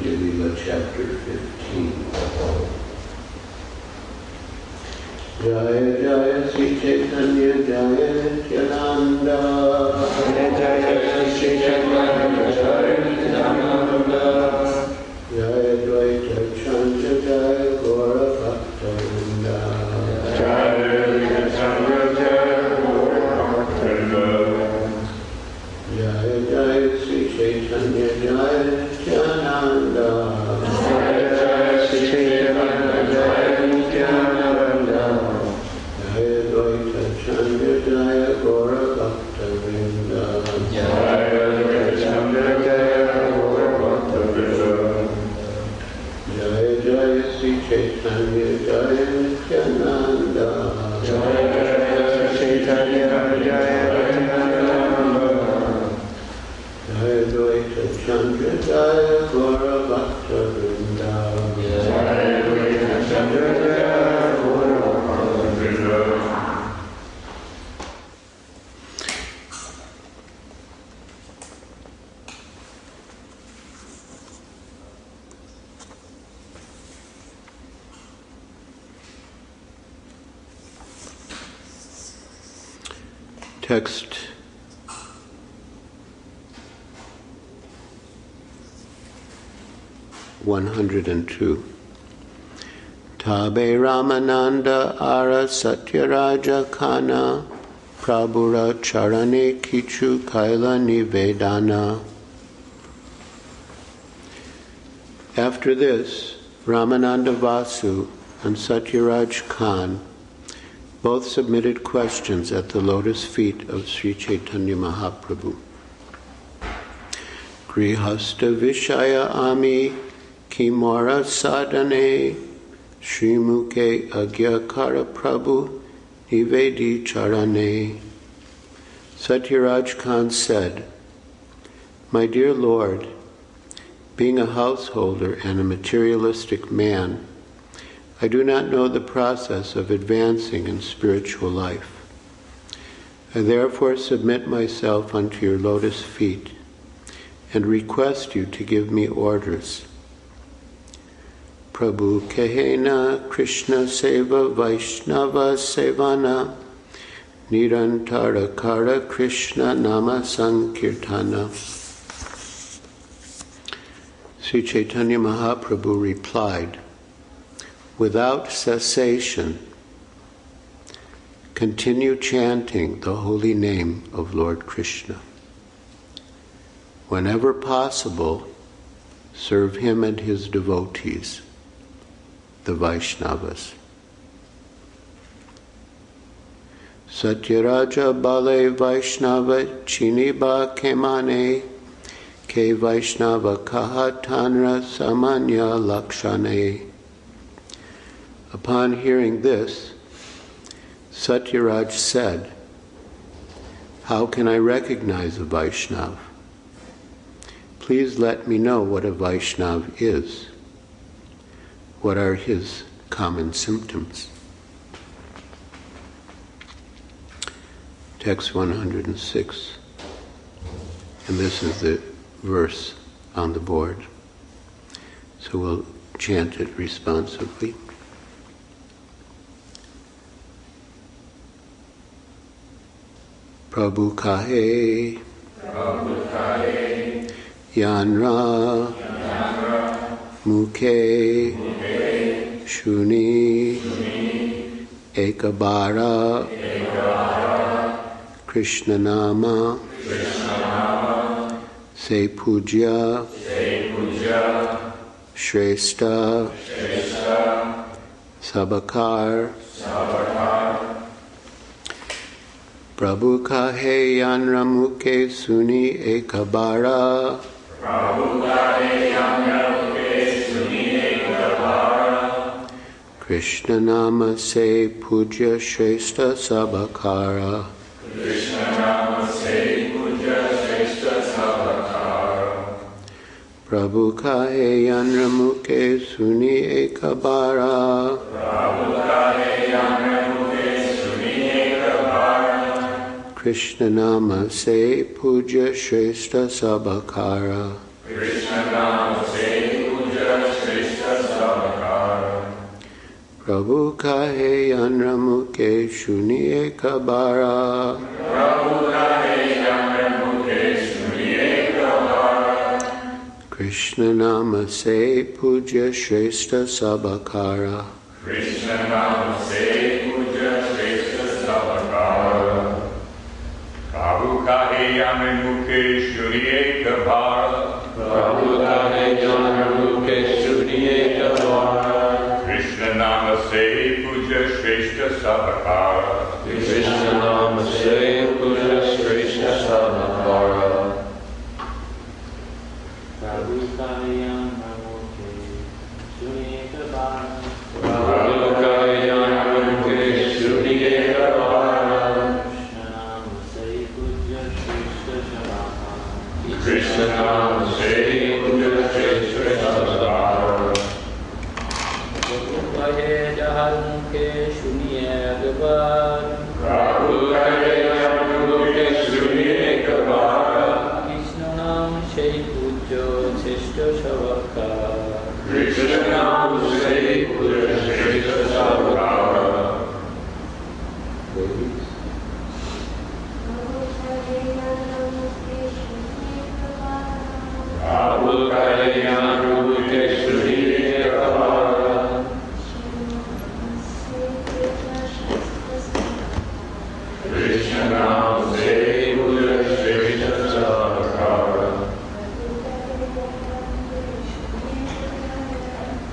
Madhya Lila, Chapter 15. Jaya Jaya Sri Caitanya Jaya Nityananda. Jaya Jaya Sri Caitanya Jaya Nityananda. Jaya Dvaita Chandra Jaya Gora Bhakta Vrinda. Jaya Dvaita Chandra Jaya Gora Bhakta Vrinda. Jaya Jaya Sri Caitanya Jaya Nityananda. Jaya Jaya Sri Caitanya Jaya Nityananda. Jaya Dvaita Chandra Jaya Gora Bhakta Vrinda. Jaya Dvaita Chandra Jaya Gora Bhakta Vrinda. Jaya Jaya Sri Caitanya Jaya Nityananda. Jaya Jaya Sri Caitanya Jaya Nityananda. Jaya Dvaita Chandra Jaya Gora Bhakta Vrinda. Jaya Dvaita Chandra Jaya Gora Bhakta Vrinda. Text 102. Tabe Ramananda Ara Satyaraja Khana Prabhura Charane Kichu Kaila Nivedana. After this, Ramananda Vasu and Satyaraja Khan both submitted questions at the lotus feet of Sri Caitanya Mahaprabhu. Grihasta Vishaya Ami Kimara Sadhane Srimuke Agyakara Prabhu Nivedi Charane. Satyaraja Khan said, "My dear Lord, being a householder and a materialistic man, I do not know the process of advancing in spiritual life. I therefore submit myself unto your lotus feet and request you to give me orders. Prabhu Kehena Krishna Seva Vaishnava Sevana Nirantara Kara Krishna Nama Sankirtana." Sri Caitanya Mahaprabhu replied, "Without cessation, continue chanting the holy name of Lord Krishna. Whenever possible, serve him and his devotees, the Vaishnavas. Satyaraja Bale Vaishnava Chiniba Kemane Ke Vaishnava Kahatanra Samanya Lakshane." Upon hearing this, Satyaraj said, "How can I recognize a Vaishnav? Please let me know what a Vaishnav is. What are his common symptoms?" Text 106. And this is the verse on the board. So we'll chant it responsively. Prabhu kahe, Yanra, Mukhe, Shuni, Ekabara, Krishna Nama, Se Puja, Shrestha, Sabakar, Prabhu kahe Yanra Mukhe Suni Ekabara, Krishna Nama Se Puja Shrestha Sabakara. Prabhu kahe Yanra Mukhe Suni Ekabara, Krishna Nama Se Puja Shrestha Sabakara. Krishna Nama Se Prabhu kahe yanramuke shuniye kabara. Prabhu kahe yanramuke shuniye kabara. Krishna nama se puja shrestha sabakara. Krishna nama se puja shrestha sabakara. Prabhu kahe yanramuke shuniye kabara. Prabhu kahe yanramuke shuniye kabara. Krishna nama se puja shrestha sabakara. Krishna nama se puja shrestha sabakara. Prabhu kahe yanramuke shuniye kabara. Prabhu kahe yanramuke shuniye kabara. Krishna nama se puja shrestha sabakara. Prabhu kahe yanramuke shuniye kabara. Prabhu kahe yanramuke shuniye kabara. Krishna nama se puja shrestha sabakara. Krishna nama se puja shrestha sabakara. Prabhu kahe yanramuke shuniye kabara. Krishna nama se puja shrestha sabakara.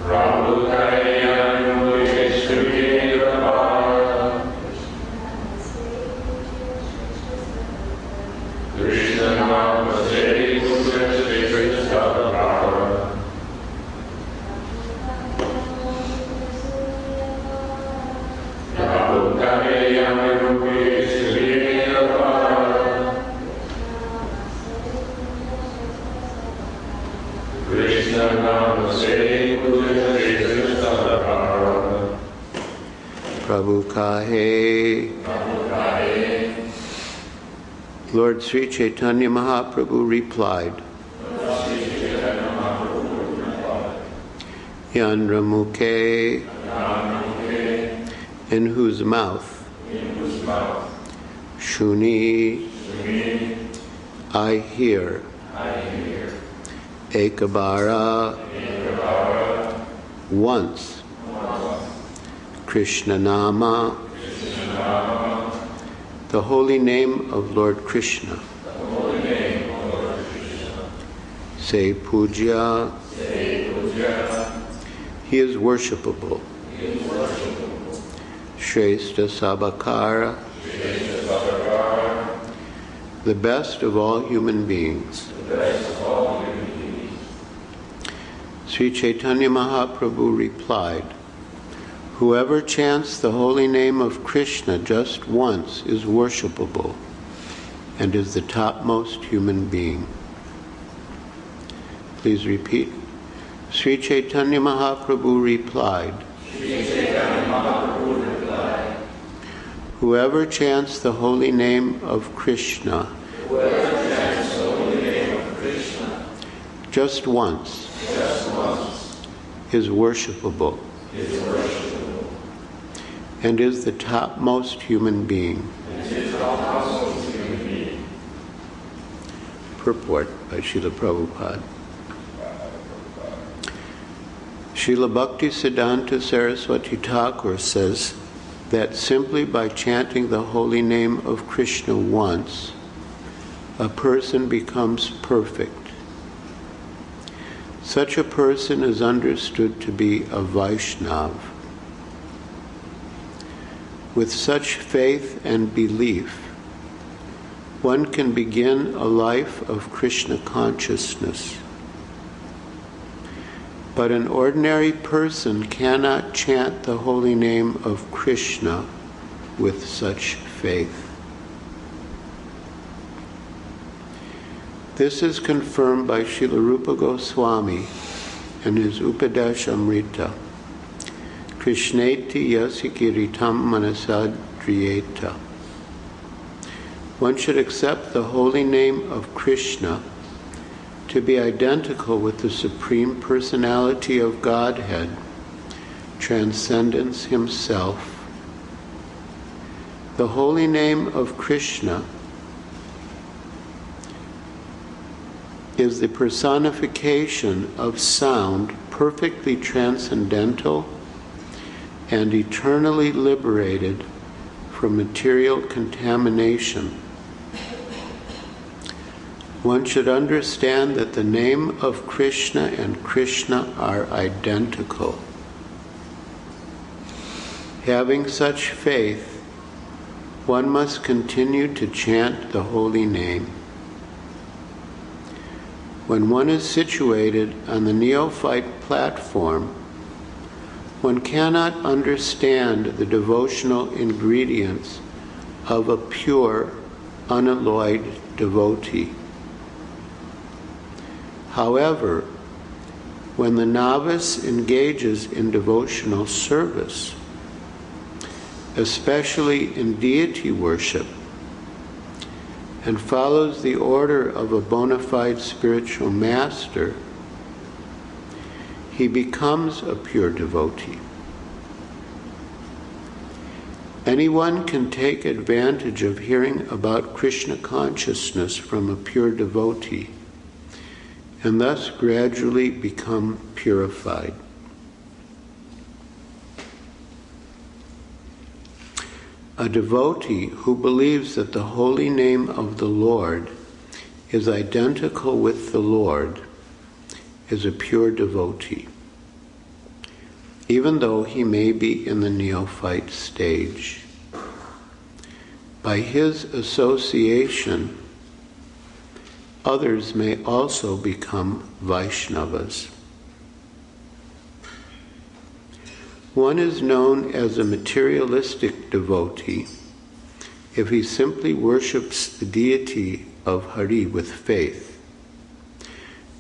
Prabhu kahe yanramuke shuniye kabara. Krishna nama se puja shrestha sabakara. Prabhu kahe yanramuke shuniye kabara. Krishna nama se puja shrestha sabakara. Prabhu kahe. Lord Sri Caitanya Mahaprabhu replied, Yanramukhe, in whose mouth, Shuni, I hear, Ekabara, once, Krishna Nama, the holy name of Lord Krishna. Say puja. He is worshipable. Shrestha Sabakara, the best of all human beings. Sri Caitanya Mahaprabhu replied, whoever chants the holy name of Krishna just once is worshipable and is the topmost human being. Please repeat. Sri Caitanya Mahaprabhu replied, whoever chants the holy name of Krishna just once is worshipable and is the topmost human being. Purport by Srila Prabhupada. Srila Bhakti Siddhanta Saraswati Thakur says that simply by chanting the holy name of Krishna once, a person becomes perfect. Such a person is understood to be a Vaishnav. With such faith and belief, one can begin a life of Krishna consciousness. But an ordinary person cannot chant the holy name of Krishna with such faith. This is confirmed by Srila Rupa Goswami in his Upadeshamrita. Krishneti yasikiritam manasadriyeta. One should accept the holy name of Krishna to be identical with the Supreme Personality of Godhead, transcendence himself. The holy name of Krishna is the personification of sound perfectly transcendental and eternally liberated from material contamination. One should understand that the name of Krishna and Krishna are identical. Having such faith, one must continue to chant the holy name. When one is situated on the neophyte platform, one cannot understand the devotional ingredients of a pure, unalloyed devotee. However, when the novice engages in devotional service, especially in deity worship, and follows the order of a bona fide spiritual master, he becomes a pure devotee. Anyone can take advantage of hearing about Krishna consciousness from a pure devotee, and thus gradually become purified. A devotee who believes that the holy name of the Lord is identical with the Lord is a pure devotee, even though he may be in the neophyte stage. By his association, others may also become Vaishnavas. One is known as a materialistic devotee if he simply worships the deity of Hari with faith,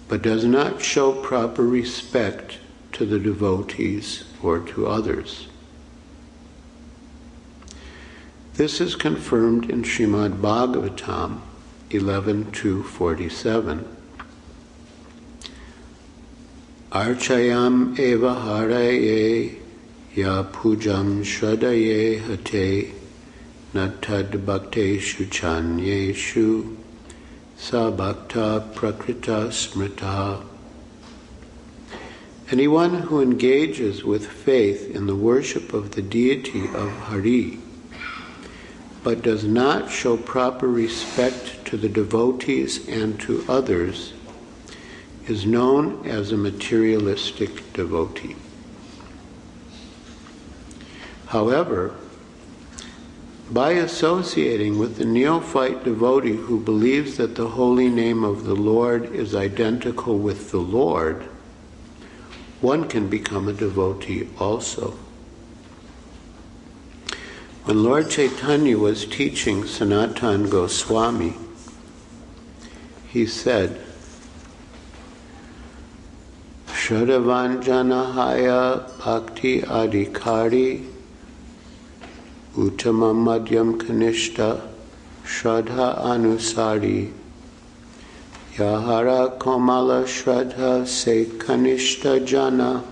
but does not show proper respect to the devotees or to others. This is confirmed in Srimad Bhagavatam 11:2-47. Archayam eva haraye ya pujam shraddhaye hate natad bhakteshu chanyeshu sa bhakta prakrita smrita. Anyone who engages with faith in the worship of the deity of Hari, but does not show proper respect to the devotees and to others, is known as a materialistic devotee. However, by associating with the neophyte devotee who believes that the holy name of the Lord is identical with the Lord, one can become a devotee also. When Lord Chaitanya was teaching Sanatana Goswami, he said, Shraddhavanjanahaya bhakti adhikari uttama madhyam kanishta shraddha anusari yahara komala shraddha se kanishta jana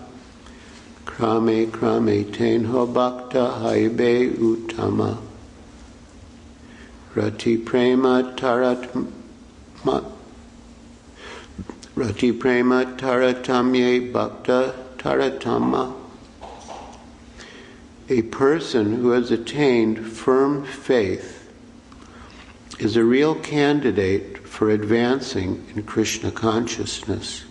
krame krame tenho bhakta haibe uttama rati prema taratamye bhakta taratama. A person who has attained firm faith is a real candidate for advancing in Krishna consciousness.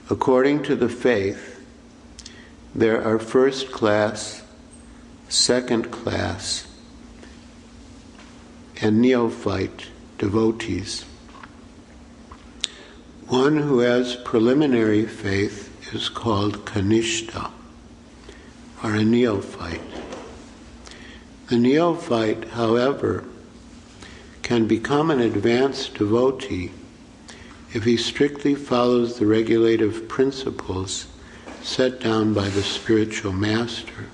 According to the faith, there are first class, second class, and neophyte devotees. One who has preliminary faith is called Kanishta, or a neophyte. The neophyte, however, can become an advanced devotee if he strictly follows the regulative principles set down by the spiritual master.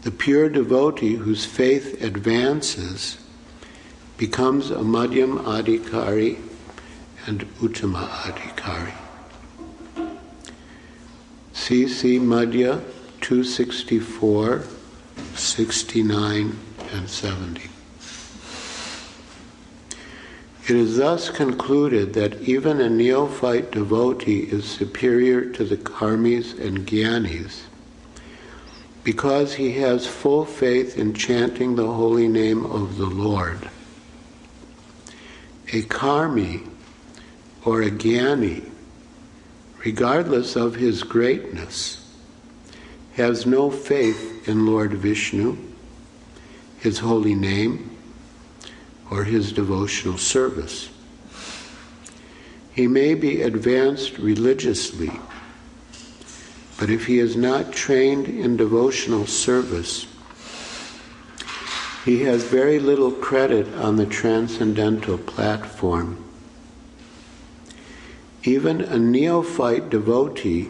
The pure devotee whose faith advances becomes a Madhyam Adhikari and Uttama Adhikari. CC Madhya 264, 69, and 70. It is thus concluded that even a neophyte devotee is superior to the karmis and jnanis because he has full faith in chanting the holy name of the Lord. A karmi or a jnani, regardless of his greatness, has no faith in Lord Vishnu, his holy name, or his devotional service. He may be advanced religiously, but if he is not trained in devotional service, he has very little credit on the transcendental platform. Even a neophyte devotee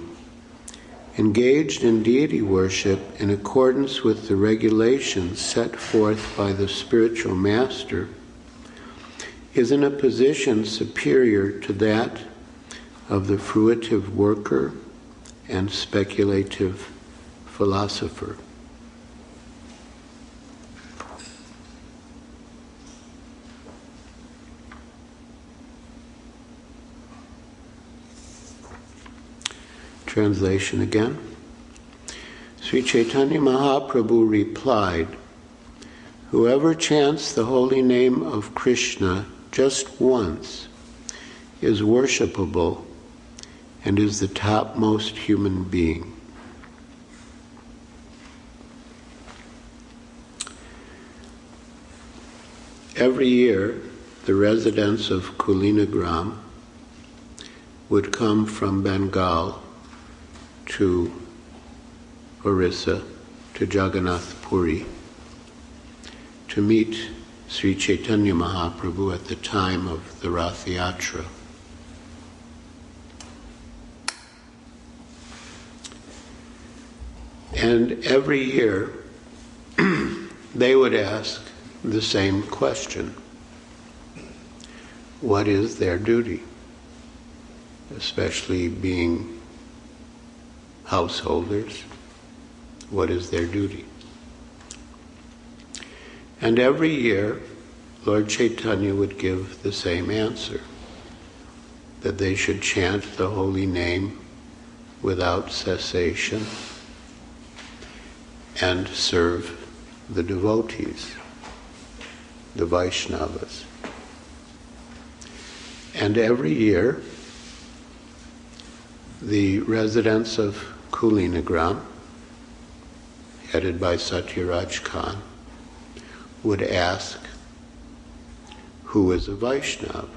engaged in deity worship in accordance with the regulations set forth by the spiritual master is in a position superior to that of the fruitive worker and speculative philosopher. Translation again. Sri Caitanya Mahaprabhu replied, "Whoever chants the holy name of Krishna just once is worshipable and is the topmost human being." Every year, the residents of Kulinagram would come from Bengal to Orissa, to Jagannath Puri, to meet Sri Caitanya Mahaprabhu at the time of the Rath Yatra. And every year they would ask the same question: what is their duty? Especially being householders, what is their duty? And every year, Lord Chaitanya would give the same answer, that they should chant the holy name without cessation and serve the devotees, the Vaishnavas. And every year, the residents of Kulinagram, headed by Satyaraja Khan, would ask, who is a Vaishnav?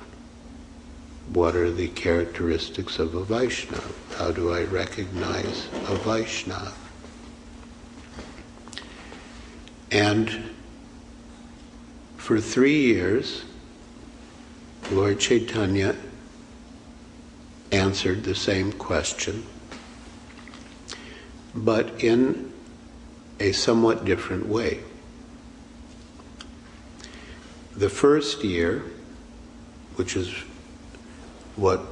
What are the characteristics of a Vaishnav? How do I recognize a Vaishnav? And for 3 years, Lord Chaitanya answered the same question, but in a somewhat different way. The first year, which is what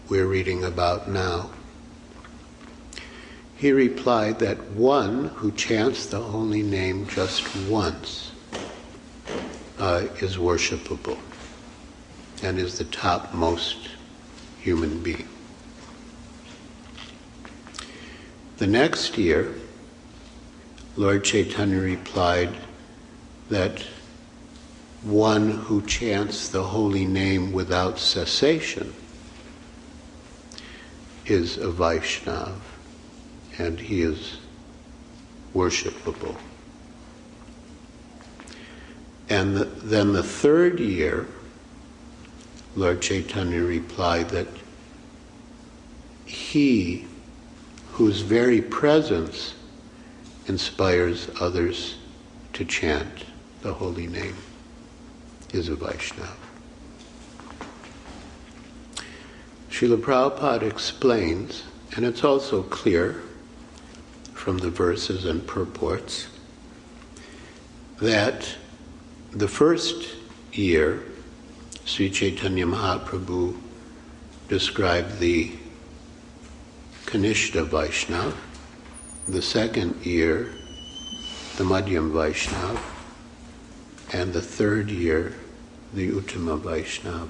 we're reading about now, he replied that one who chants the holy name just once is worshipable and is the topmost human being. The next year, Lord Chaitanya replied that one who chants the holy name without cessation is a Vaishnav, and he is worshipable. And then the third year, Lord Chaitanya replied that he whose very presence inspires others to chant the holy name is a Vaishnava. Srila Prabhupada explains, and it's also clear from the verses and purports, that the first year Sri Caitanya Mahaprabhu described the Kanishta Vaishnav, the second year the Madhyam Vaishnav, and the third year the Uttama Vaishnav.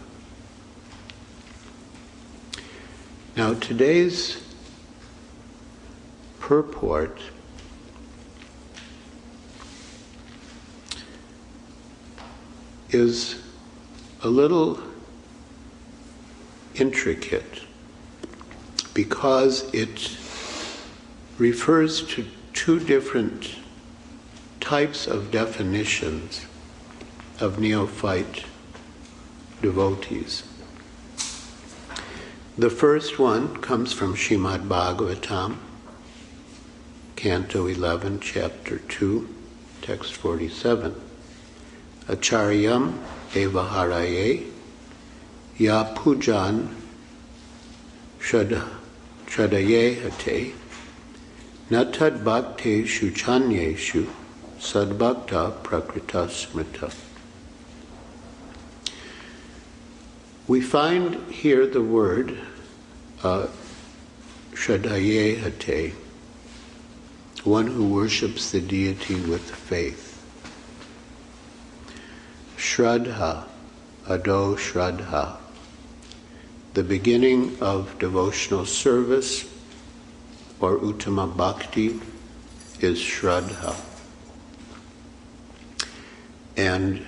Now today's purport is a little intricate because it refers to two different types of definitions of neophyte devotees. The first one comes from Srimad Bhagavatam, Canto 11, Chapter 2, Text 47. Acharyam eva haraye ya pujan shradayehate natad bhakte shuchanyeshu sadbhakta prakrita smrita. We find here the word shradayehate, one who worships the deity with faith. Shraddha, ado shraddha, the beginning of devotional service or uttama bhakti is shraddha. And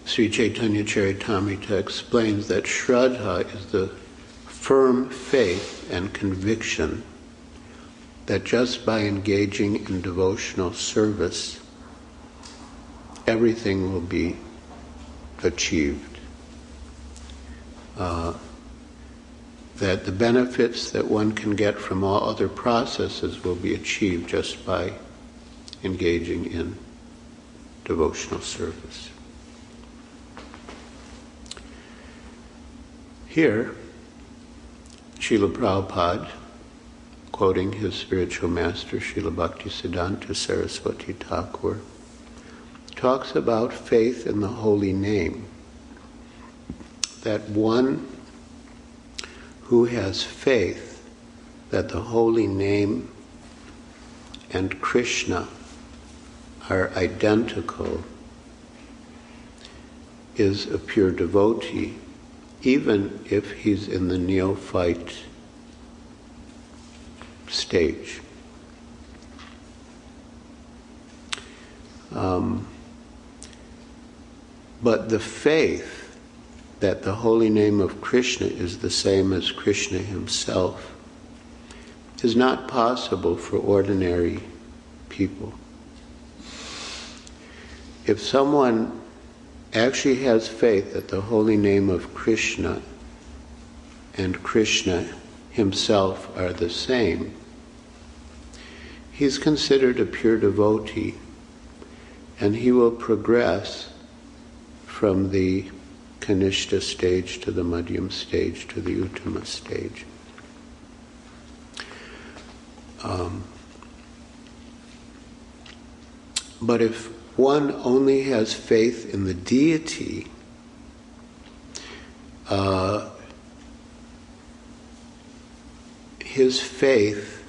Sri Caitanya Charitamrita explains that shraddha is the firm faith and conviction that just by engaging in devotional service, everything will be achieved. That the benefits that one can get from all other processes will be achieved just by engaging in devotional service. Here, Srila Prabhupada, quoting his spiritual master, Srila Bhaktisiddhanta Saraswati Thakur, talks about faith in the holy name. That one who has faith that the holy name and Krishna are identical is a pure devotee, even if he's in the neophyte stage. But the faith that the holy name of Krishna is the same as Krishna himself is not possible for ordinary people. If someone actually has faith that the holy name of Krishna and Krishna himself are the same, he's considered a pure devotee, and he will progress from the Kanishta stage to the Madhyam stage to the Uttama stage. But if one only has faith in the deity, his faith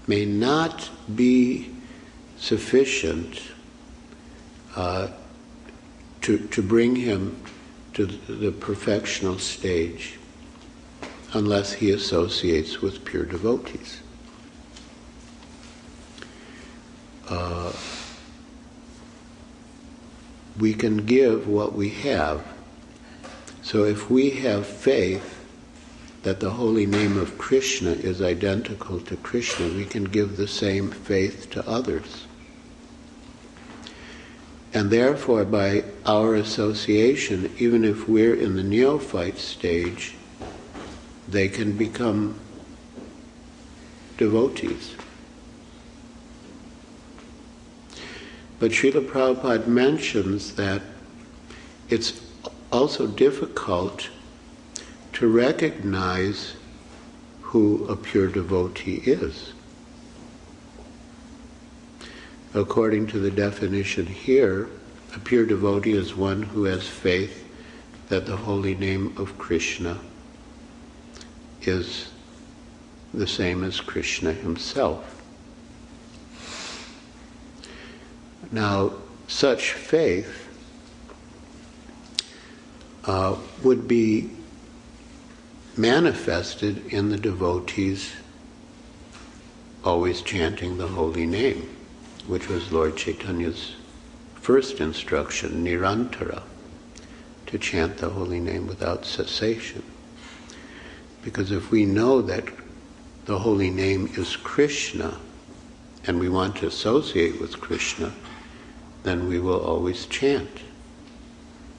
may not be sufficient to bring him to the perfectional stage unless he associates with pure devotees. We can give what we have. So if we have faith that the holy name of Krishna is identical to Krishna, we can give the same faith to others. And therefore, by our association, even if we're in the neophyte stage, they can become devotees. But Srila Prabhupada mentions that it's also difficult to recognize who a pure devotee is. According to the definition here, a pure devotee is one who has faith that the holy name of Krishna is the same as Krishna himself. Now, such faith would be manifested in the devotees always chanting the holy name, which was Lord Chaitanya's first instruction, nirantara, to chant the holy name without cessation. Because if we know that the holy name is Krishna, and we want to associate with Krishna, then we will always chant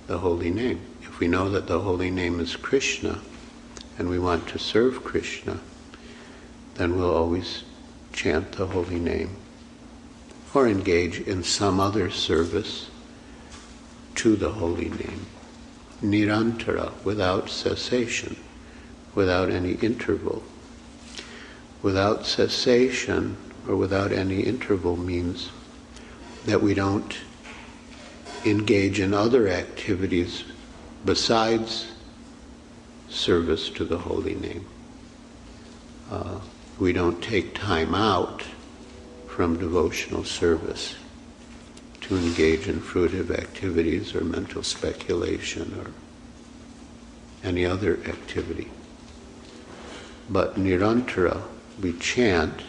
the holy name. If we know that the holy name is Krishna, and we want to serve Krishna, then we'll always chant the holy name, or engage in some other service to the holy name, nirantara, without cessation, without any interval. Without cessation, or without any interval, means that we don't engage in other activities besides service to the holy name. We don't take time out from devotional service to engage in fruitive activities or mental speculation or any other activity. But nirantara, we chant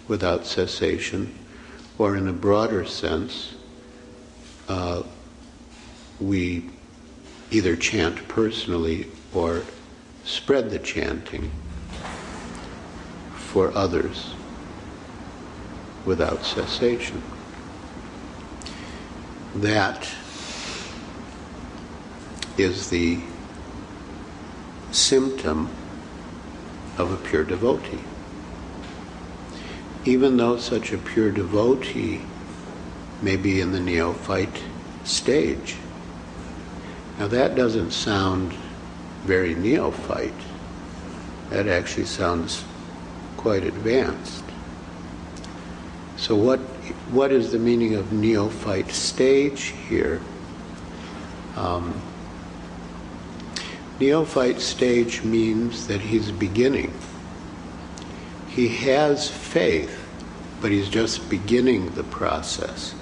without cessation, or in a broader sense, we either chant personally or spread the chanting for others without cessation. That is the symptom of a pure devotee. Even though such a pure devotee may be in the neophyte stage. Now that doesn't sound very neophyte. That actually sounds quite advanced. So what is the meaning of neophyte stage here? Neophyte stage means that he's beginning. He has faith, but he's just beginning the process.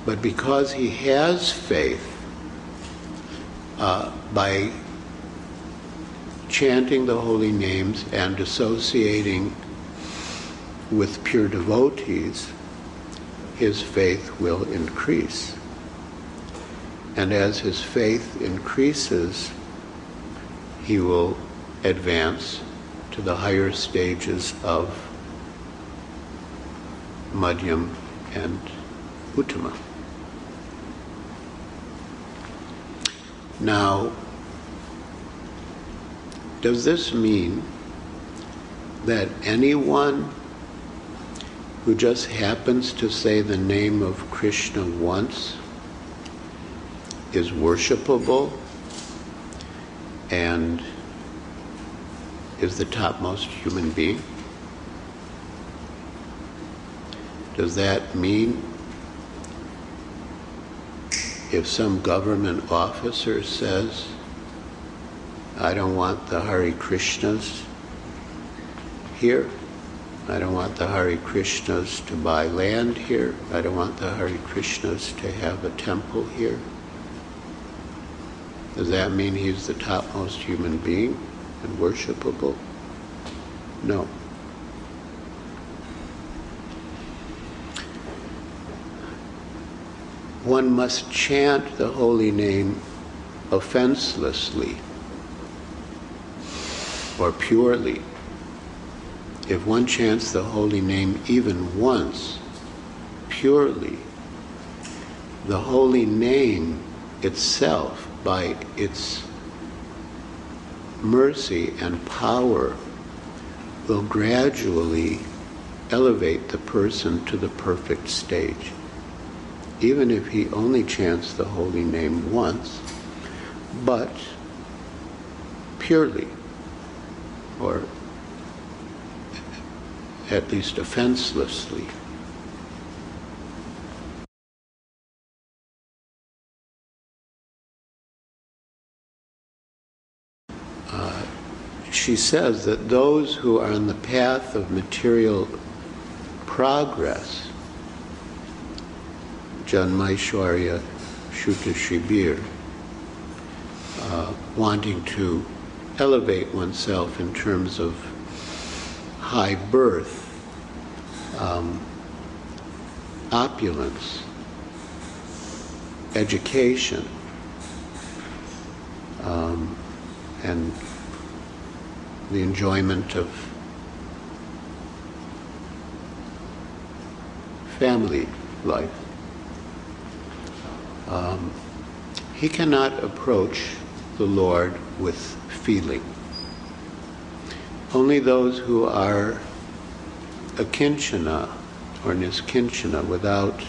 But because he has faith, by chanting the holy names and associating with pure devotees, his faith will increase. And as his faith increases, he will advance to the higher stages of Madhyam and Uttama. Now, does this mean that anyone who just happens to say the name of Krishna once is worshipable and is the topmost human being? Does that mean if some government officer says, I don't want the Hare Krishnas here, I don't want the Hare Krishnas to buy land here, I don't want the Hare Krishnas to have a temple here, does that mean he's the topmost human being and worshipable? No. One must chant the holy name offenselessly or purely. If one chants the holy name even once, purely, the holy name itself, by its mercy and power, will gradually elevate the person to the perfect stage. Even if he only chants the holy name once, but purely, or at least offenselessly. she says that those who are on the path of material progress, Janmaishwarya Shuta Shibir, wanting to elevate oneself in terms of high birth, opulence, education, and the enjoyment of family life. He cannot approach the Lord with feeling. Only those who are akinchana or niskinchana, without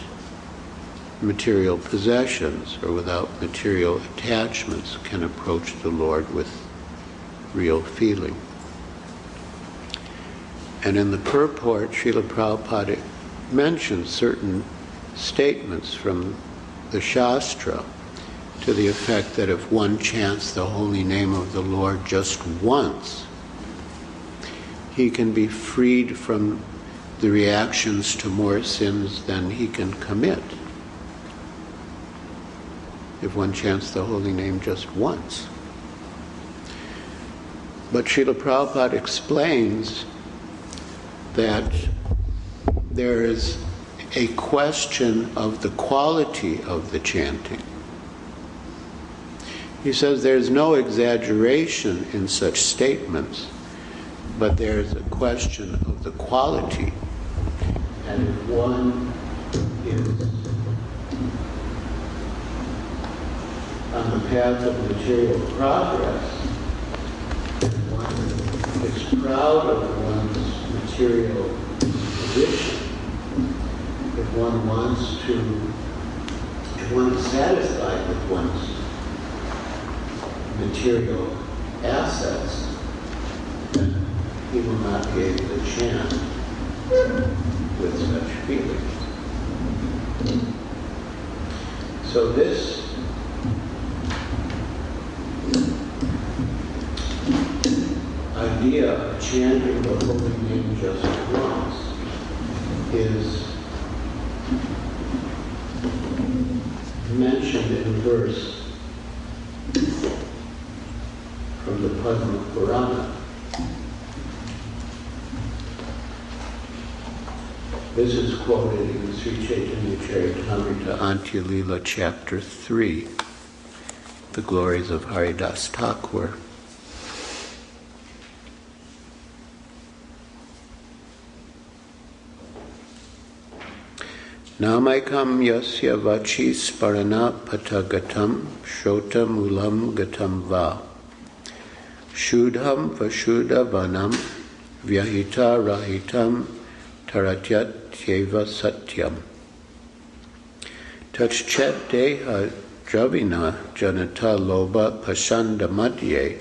material possessions or without material attachments, can approach the Lord with real feeling. And in the purport, Srila Prabhupada mentions certain statements from the Shastra to the effect that if one chants the holy name of the Lord just once, he can be freed from the reactions to more sins than he can commit. If one chants the holy name just once. But Srila Prabhupada explains that there is a question of the quality of the chanting. He says there's no exaggeration in such statements, but there's a question of the quality. And if one is on the path of material progress, and one is proud of one's material position, if one is satisfied with one's material assets, then he will not be able to chant with such feeling. So this idea of chanting the holy name just once is mentioned in a verse from the Padma Purana. This is quoted in Sri Caitanya Charitamrita, Madhya Lila, Chapter 3, the glories of Haridas Thakur. Namaikam yasya vachi sparana patagatam shota mulam gatam va shudham vashuddha vanam vyahita rahitam taratyat yeva satyam tachchet deha dravina janata loba pashanda madhye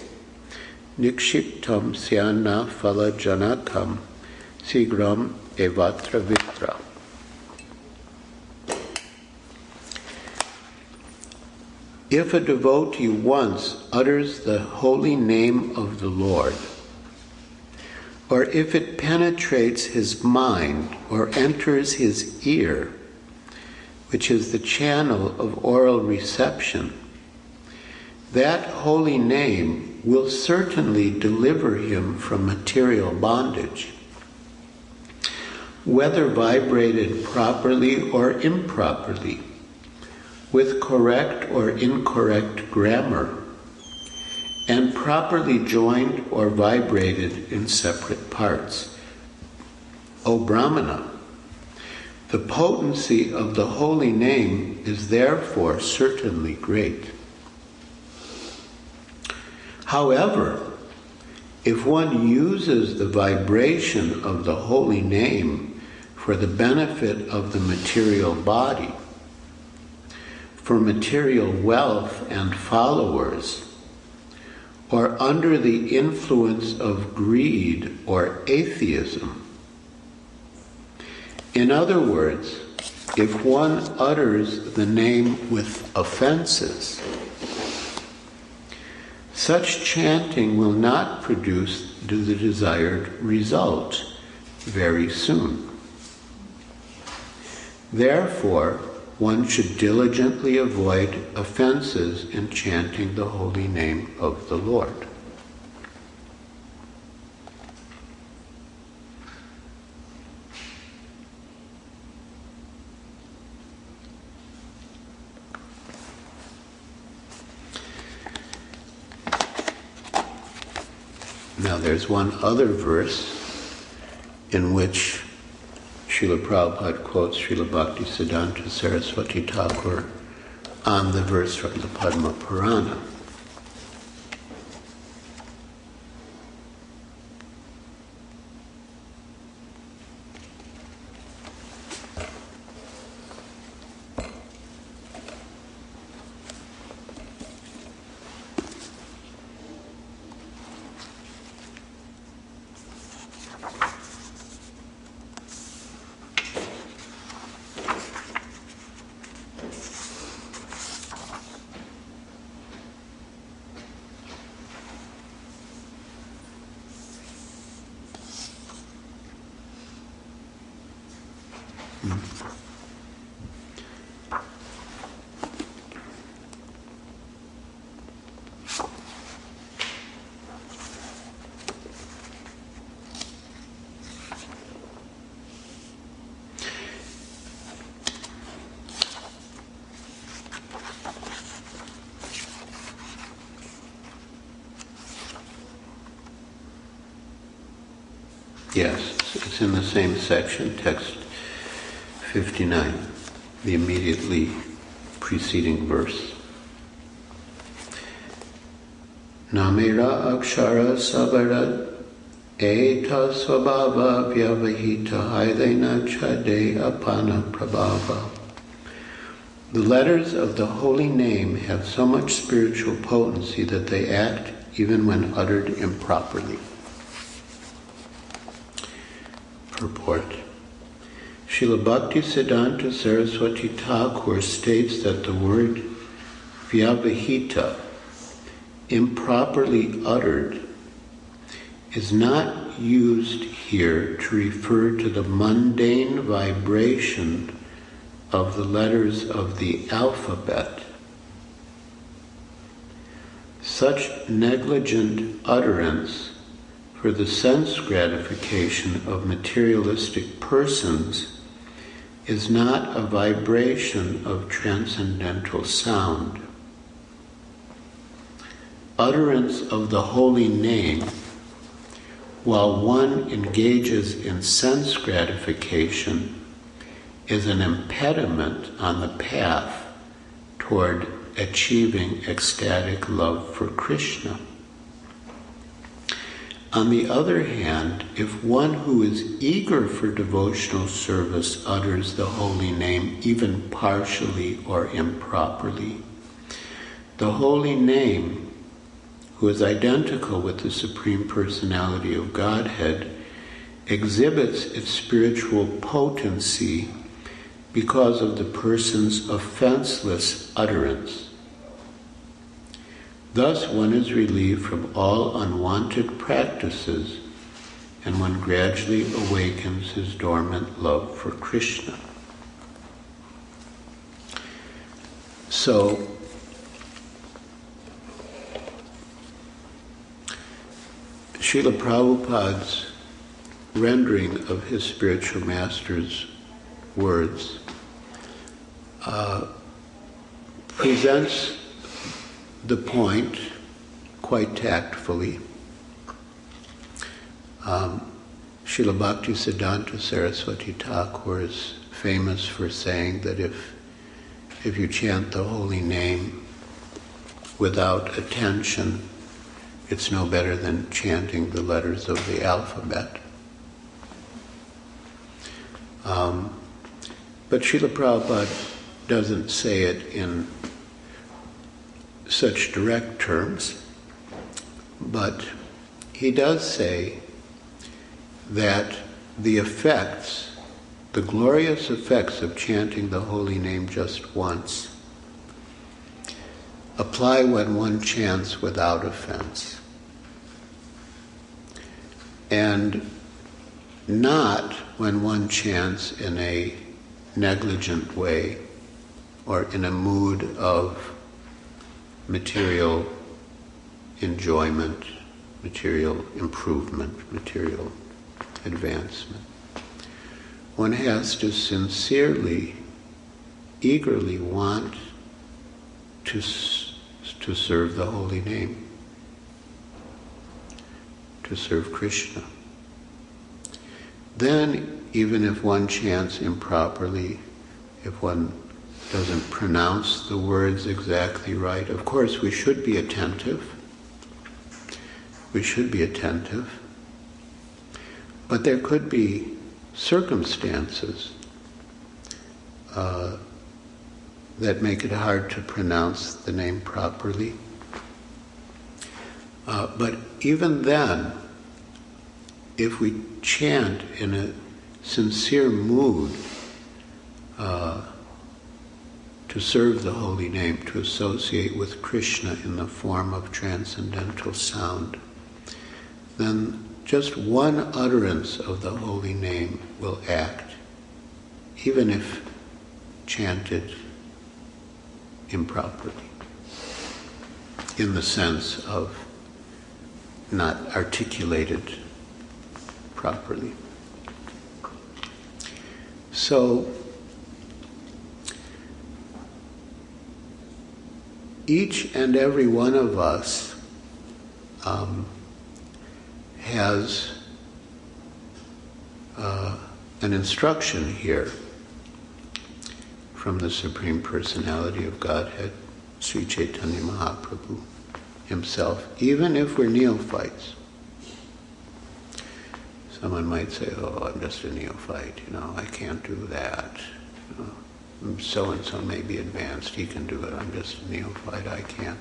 nikshiptam syana phala janakam sigram evatra vitra. If a devotee once utters the holy name of the Lord, or if it penetrates his mind or enters his ear, which is the channel of oral reception, that holy name will certainly deliver him from material bondage, whether vibrated properly or improperly, with correct or incorrect grammar, and properly joined or vibrated in separate parts. O Brahmana, the potency of the holy name is therefore certainly great. However, if one uses the vibration of the holy name for the benefit of the material body, for material wealth and followers, or under the influence of greed or atheism. In other words, if one utters the name with offenses, such chanting will not produce the desired result very soon. Therefore, one should diligently avoid offenses in chanting the holy name of the Lord. Now there's one other verse in which Srila Prabhupada quotes Srila Bhaktisiddhanta Saraswati Thakur on the verse from the Padma Purana. Yes, it's in the same section, text 59, the immediately preceding verse. Namira akshara sabara eta swabhava vyavahita haidena chade apana prabhava. The letters of the holy name have so much spiritual potency that they act even when uttered improperly. Purport. Srila Bhaktisiddhanta Saraswati Thakur states that the word vyavahita, improperly uttered, is not used here to refer to the mundane vibration of the letters of the alphabet. Such negligent utterance for the sense gratification of materialistic persons is not a vibration of transcendental sound. Utterance of the holy name, while one engages in sense gratification, is an impediment on the path toward achieving ecstatic love for Krishna. On the other hand, if one who is eager for devotional service utters the holy name even partially or improperly, the holy name, who is identical with the Supreme Personality of Godhead, exhibits its spiritual potency because of the person's offenseless utterance. Thus one is relieved from all unwanted practices and one gradually awakens his dormant love for Krishna. So, Srila Prabhupada's rendering of his spiritual master's words presents the point quite tactfully. Srila Bhaktisiddhanta Saraswati Thakur is famous for saying that if you chant the holy name without attention, it's no better than chanting the letters of the alphabet. But Srila Prabhupada doesn't say it in such direct terms, but he does say that the effects, the glorious effects of chanting the holy name just once, apply when one chants without offense, and not when one chants in a negligent way or in a mood of material enjoyment, material improvement, material advancement. One has to sincerely, eagerly want to serve the holy name, to serve Krishna. Then, even if one chants improperly, if one doesn't pronounce the words exactly right, of course we should be attentive. We should be attentive. But there could be circumstances that make it hard to pronounce the name properly. But even then, if we chant in a sincere mood to serve the holy name, to associate with Krishna in the form of transcendental sound, then just one utterance of the holy name will act, even if chanted improperly, in the sense of not articulated properly. So, each and every one of us has an instruction here from the Supreme Personality of Godhead, Sri Caitanya Mahaprabhu himself, even if we're neophytes. Someone might say, oh, I'm just a neophyte, I can't do that. So-and-so may be advanced, he can do it, I'm just a neophyte, I can't.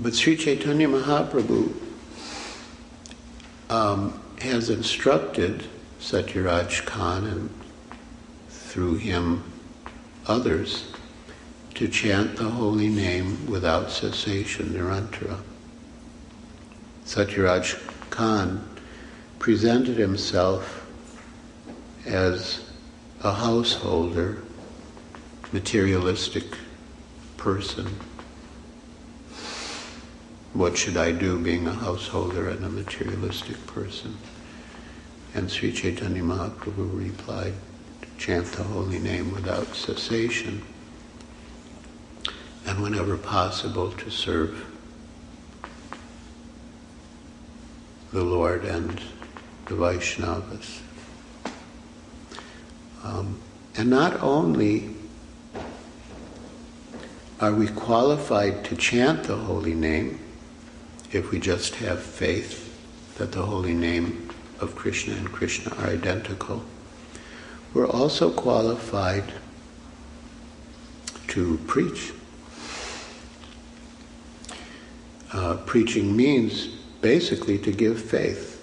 But Sri Caitanya Mahaprabhu has instructed Satyaraja Khan, and through him others, to chant the holy name without cessation, nirantara. Satyaraja Khan presented himself as a householder, materialistic person. What should I do being a householder and a materialistic person? And Sri Caitanya Mahaprabhu replied, to chant the holy name without cessation, and whenever possible to serve the Lord and the Vaishnavas. And not only are we qualified to chant the holy name if we just have faith that the holy name of Krishna and Krishna are identical, we're also qualified to preach. Preaching means basically to give faith.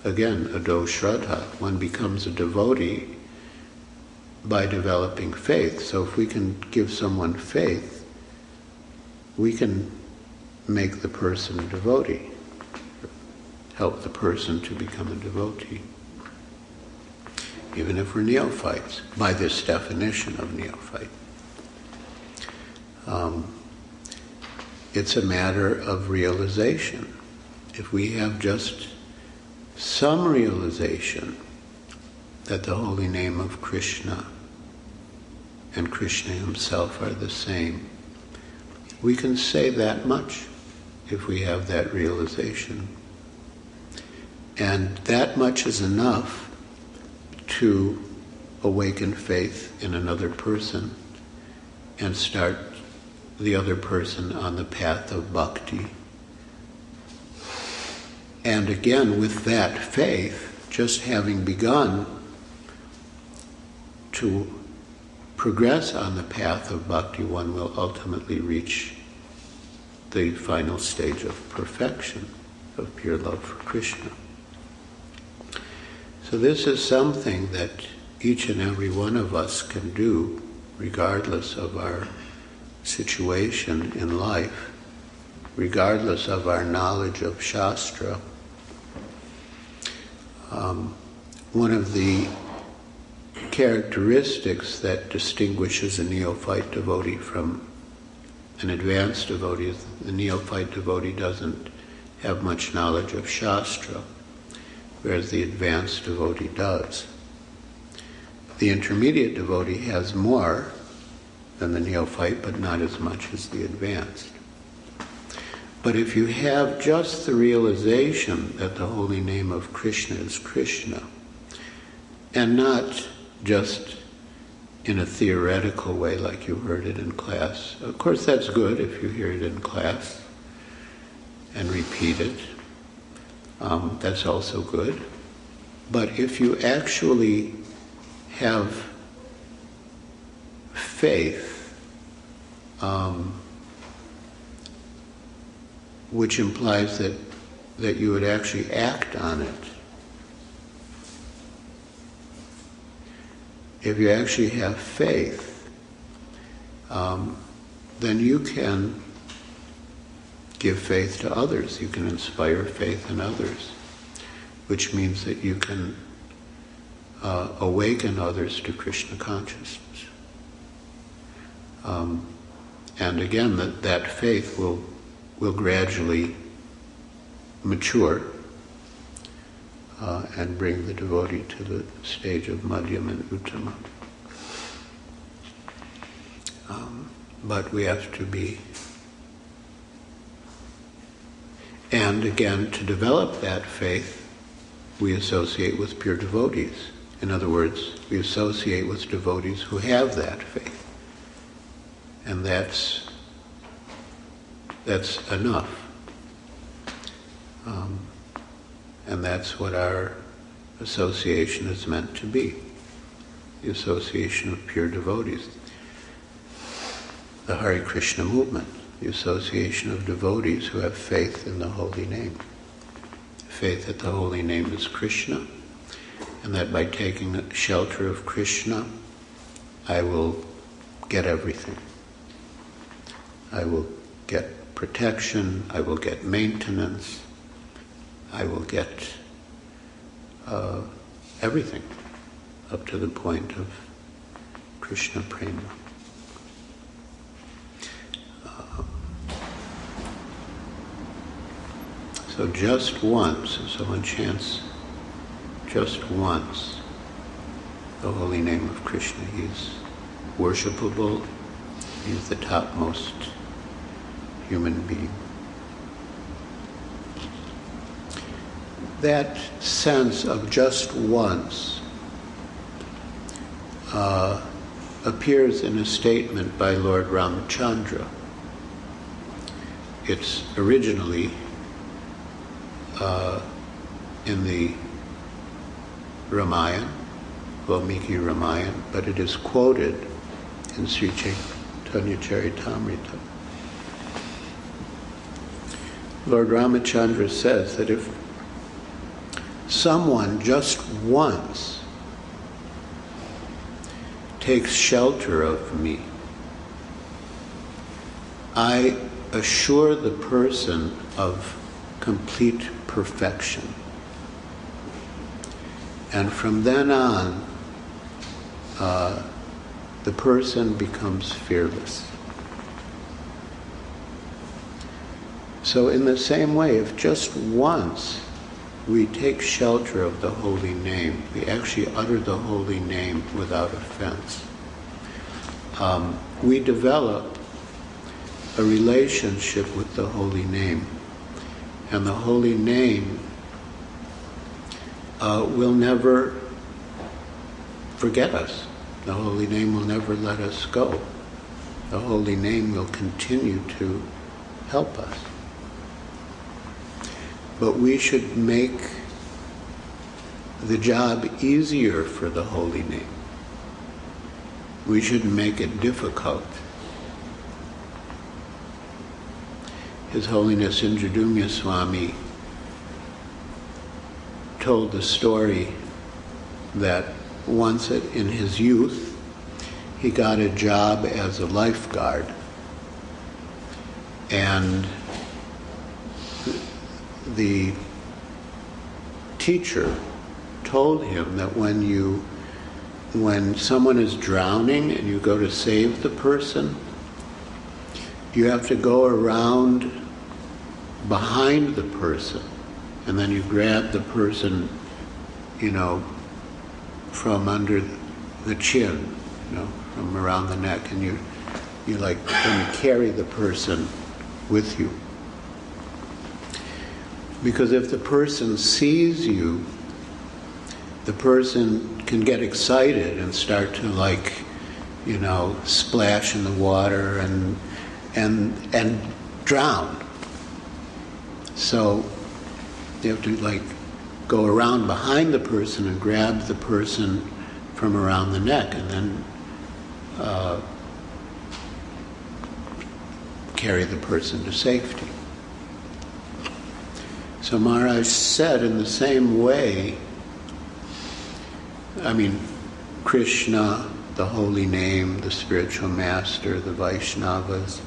Again, ado shraddha, one becomes a devotee by developing faith. So if we can give someone faith, we can make the person a devotee, help the person to become a devotee, even if we're neophytes, by this definition of neophyte. It's a matter of realization. If we have just some realization that the holy name of Krishna and Krishna himself are the same, we can say that much if we have that realization. And that much is enough to awaken faith in another person and start the other person on the path of bhakti. And again, with that faith, just having begun to progress on the path of bhakti, one will ultimately reach the final stage of perfection, of pure love for Krishna. So this is something that each and every one of us can do regardless of our situation in life, regardless of our knowledge of Shastra. One of the characteristics that distinguishes a neophyte devotee from an advanced devotee is the neophyte devotee doesn't have much knowledge of Shastra, whereas the advanced devotee does. The intermediate devotee has more than the neophyte, but not as much as the advanced. But if you have just the realization that the holy name of Krishna is Krishna, and not just in a theoretical way like you heard it in class, of course that's good if you hear it in class and repeat it, that's also good. But if you actually have faith, which implies that you would actually act on it. If you actually have faith, then you can give faith to others. You can inspire faith in others, which means that you can awaken others to Krishna consciousness. And again, that faith will gradually mature and bring the devotee to the stage of Madhyam and Uttama. But we have to be... And again, to develop that faith, we associate with pure devotees. In other words, we associate with devotees who have that faith. And that's enough. And that's what our association is meant to be. The association of pure devotees. The Hare Krishna movement. The association of devotees who have faith in the holy name. Faith that the holy name is Krishna, and that by taking the shelter of Krishna, I will get everything. I will get protection, I will get maintenance, I will get everything up to the point of Krishna prema. So just once, if someone chants just once the holy name of Krishna, he is worshipable, he is the topmost human being. That sense of just once appears in a statement by Lord Ramachandra. It's originally in the Ramayana, Valmiki Ramayana, but it is quoted in Sri Caitanya Charitamrita. Lord Ramachandra says that if someone just once takes shelter of me, I assure the person of complete perfection. And from then on, the person becomes fearless. So in the same way, if just once we take shelter of the holy name, we actually utter the holy name without offense, we develop a relationship with the holy name. And the holy name will never forget us. The holy name will never let us go. The holy name will continue to help us. But we should make the job easier for the holy name. We shouldn't make it difficult. His Holiness Indradyumna Swami told the story that once in his youth, he got a job as a lifeguard. And the teacher told him that when someone is drowning and you go to save the person, you have to go around behind the person, and then you grab the person, from under the chin, from around the neck, and you carry the person with you. Because if the person sees you, the person can get excited and start to splash in the water and drown. So you have to go around behind the person and grab the person from around the neck, and then carry the person to safety. So Maharaj said, in the same way, Krishna, the holy name, the spiritual master, the Vaishnavas,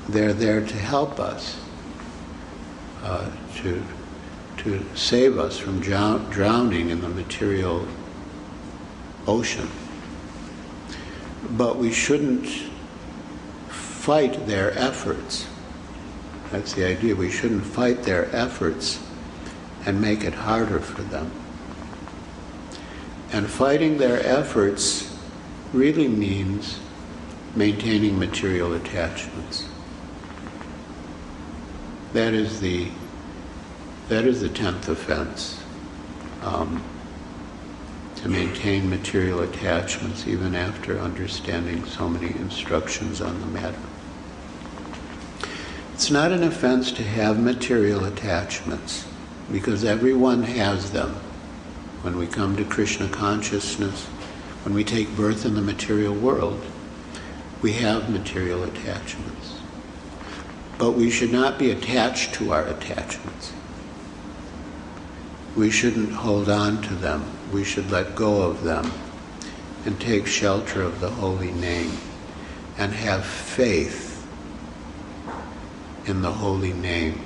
they're there to help us, to save us from drowning in the material ocean. But we shouldn't fight their efforts. That's the idea. We shouldn't fight their efforts and make it harder for them. And fighting their efforts really means maintaining material attachments. That is the 10th offense, to maintain material attachments even after understanding so many instructions on the matter. It's not an offense to have material attachments, because everyone has them. When we come to Krishna consciousness, when we take birth in the material world, we have material attachments. But we should not be attached to our attachments. We shouldn't hold on to them. We should let go of them and take shelter of the holy name and have faith in the holy name,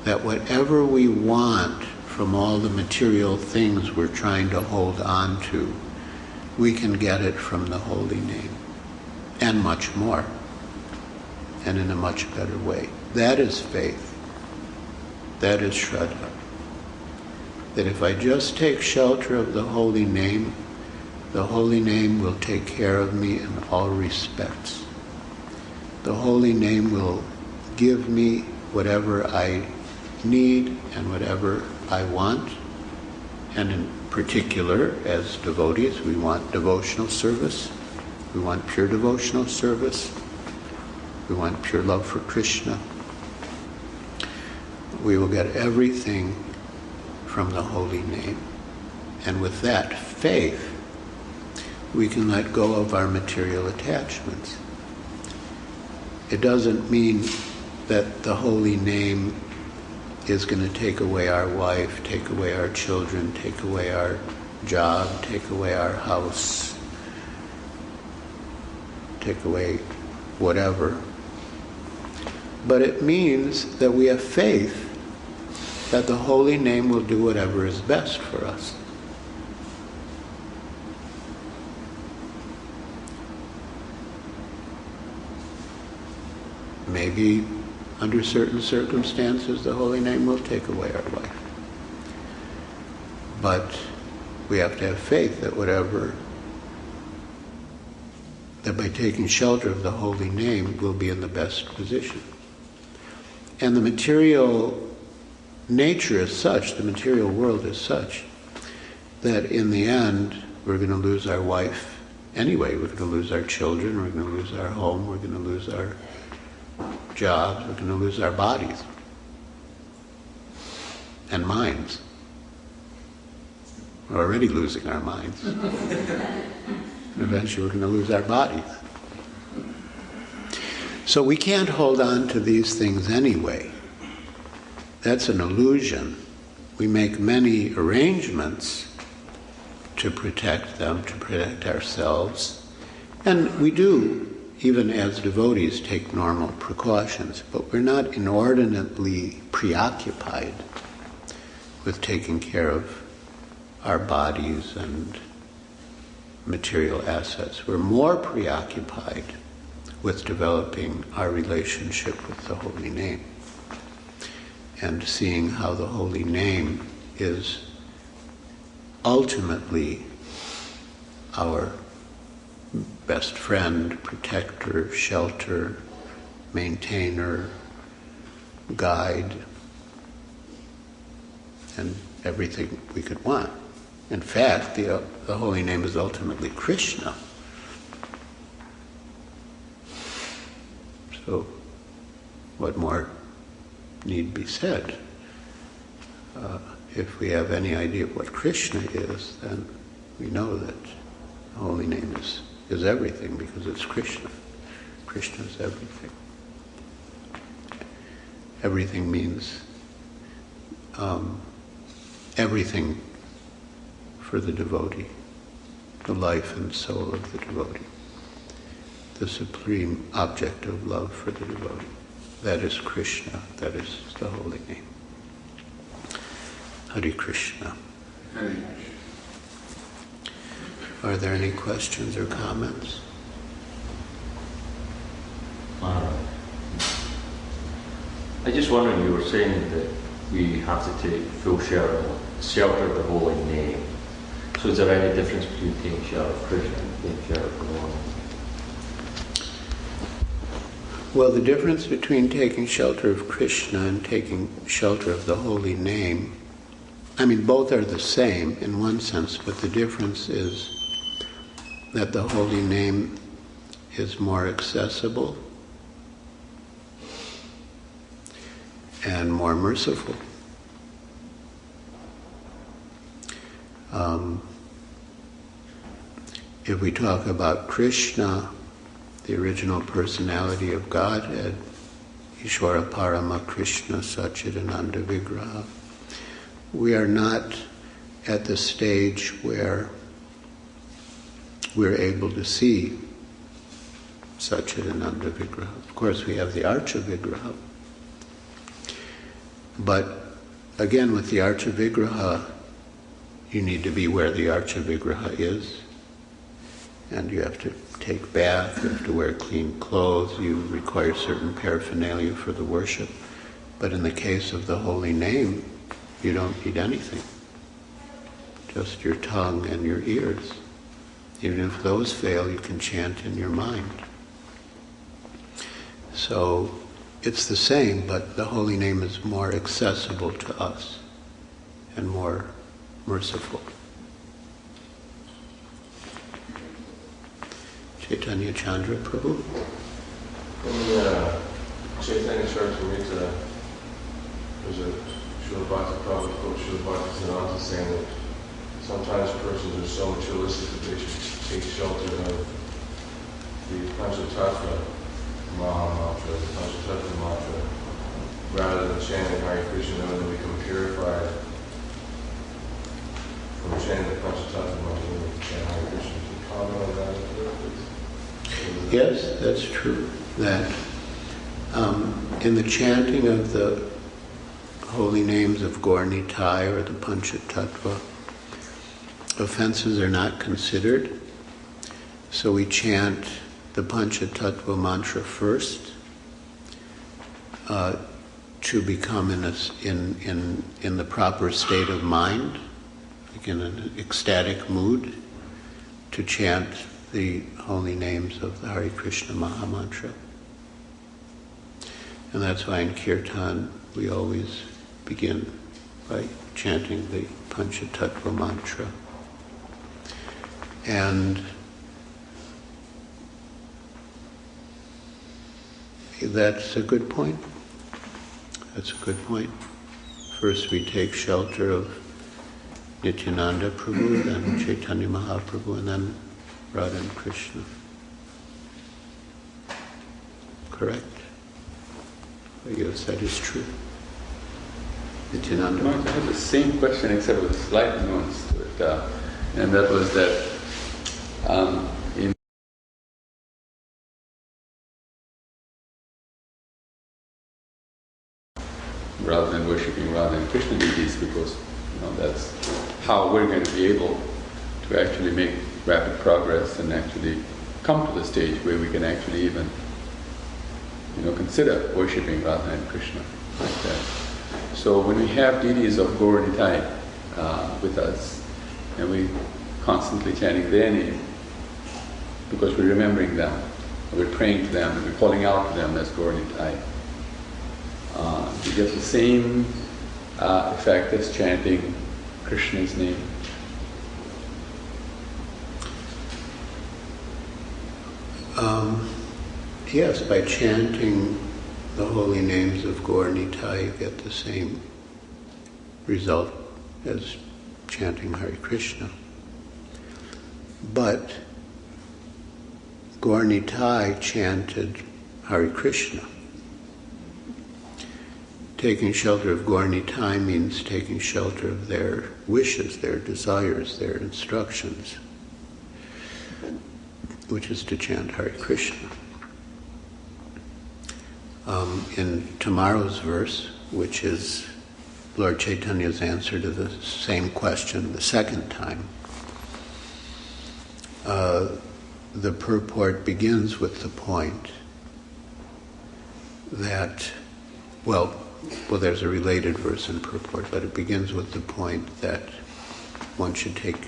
that whatever we want from all the material things we're trying to hold on to, we can get it from the holy name, and much more, and in a much better way. That is faith. That is Shraddha. That if I just take shelter of the holy name will take care of me in all respects. The holy name will give me whatever I need and whatever I want. And in particular, as devotees, we want devotional service. We want pure devotional service. We want pure love for Krishna. We will get everything from the holy name. And with that faith, we can let go of our material attachments. It doesn't mean that the holy name is going to take away our wife, take away our children, take away our job, take away our house, take away whatever. But it means that we have faith that the holy name will do whatever is best for us. Maybe under certain circumstances the holy name will take away our life. But we have to have faith that that by taking shelter of the holy name, we'll be in the best position. And the material nature is such, the material world is such, that in the end we're going to lose our wife anyway. We're going to lose our children, we're going to lose our home, we're going to lose our jobs, we're going to lose our bodies and minds. We're already losing our minds. And eventually we're going to lose our bodies. So we can't hold on to these things anyway. That's an illusion. We make many arrangements to protect them, to protect ourselves, And we do, even as devotees, take normal precautions, but we're not inordinately preoccupied with taking care of our bodies and material assets. We're more preoccupied with developing our relationship with the holy name and seeing how the holy name is ultimately our best friend, protector, shelter, maintainer, guide, and everything we could want. In fact, the holy name is ultimately Krishna. So, what more need be said? If we have any idea of what Krishna is, then we know that the holy name is everything, because it's Krishna. Krishna is everything. Everything means everything for the devotee, the life and soul of the devotee, the supreme object of love for the devotee. That is Krishna, that is the holy name. Hare Krishna. Hare Krishna. Are there any questions or comments? I just wondering, you were saying that we have to take full shelter of the holy name. So is there any difference between taking shelter of Krishna and taking shelter of the Lord? Well, the difference between taking shelter of Krishna and taking shelter of the holy name, I mean, both are the same in one sense, but the difference is that the holy name is more accessible and more merciful. If we talk about Krishna, the original personality of Godhead, Ishvara Parama Krishna Satchidananda Vigraha, we are not at the stage where we're able to see Satchidananda Vigraha. Of course, we have the Archa Vigraha. But again, with the Archa Vigraha, you need to be where the Archa Vigraha is. And you have to take bath, you have to wear clean clothes, you require certain paraphernalia for the worship. But in the case of the holy name, you don't need anything. Just your tongue and your ears. Even if those fail, you can chant in your mind. So it's the same, but the holy name is more accessible to us and more merciful. Chaitanya Chandra Prabhu. In the Chaitanya Charitamrita, there's a Srila Bhakti Prabhupada quote, Srila Bhakti saying that sometimes persons are so materialistic that they should take shelter of the Panchatattva Mahamantra, the Panchatattva mantra, rather than chanting Hare Krishna, knowing they become purified from chanting the Panchatattva mantra and chanting Hare Krishna. Can you comment on that? Yes, that's true. That in the chanting of the holy names of Gaur Nitai or the Panchatattva, offenses are not considered. So we chant the Panchatattva mantra first to become in the proper state of mind, like in an ecstatic mood, to chant the holy names of the Hare Krishna Mahamantra. And that's why in Kirtan we always begin by chanting the Panchatattva mantra. And that's a good point. That's a good point. First we take shelter of Nityananda Prabhu, then Chaitanya Mahaprabhu, and then Radha and Krishna. Correct? Yes, that is true. Nityananda. No, I had the same question except with a slight nuance to it. And that was that rather than worshipping rather than Krishna deities, because that's how we're going to be able to actually make rapid progress and actually come to the stage where we can actually even consider worshipping rather than Krishna like that. So when we have deities of Gaur Nitai with us, and we constantly chanting their name, because we're remembering them, we're praying to them, and we're calling out to them as Gaur Nitai, we get the same effect as chanting Krishna's name. Yes, by chanting the holy names of Gaur Nitai, you get the same result as chanting Hare Krishna. But Gaur Nitai chanted Hare Krishna. Taking shelter of Gaur Nitai means taking shelter of their wishes, their desires, their instructions, which is to chant Hare Krishna. In tomorrow's verse, which is Lord Chaitanya's answer to the same question the second time, the purport begins with the point that, well, there's a related verse in purport, but it begins with the point that one should take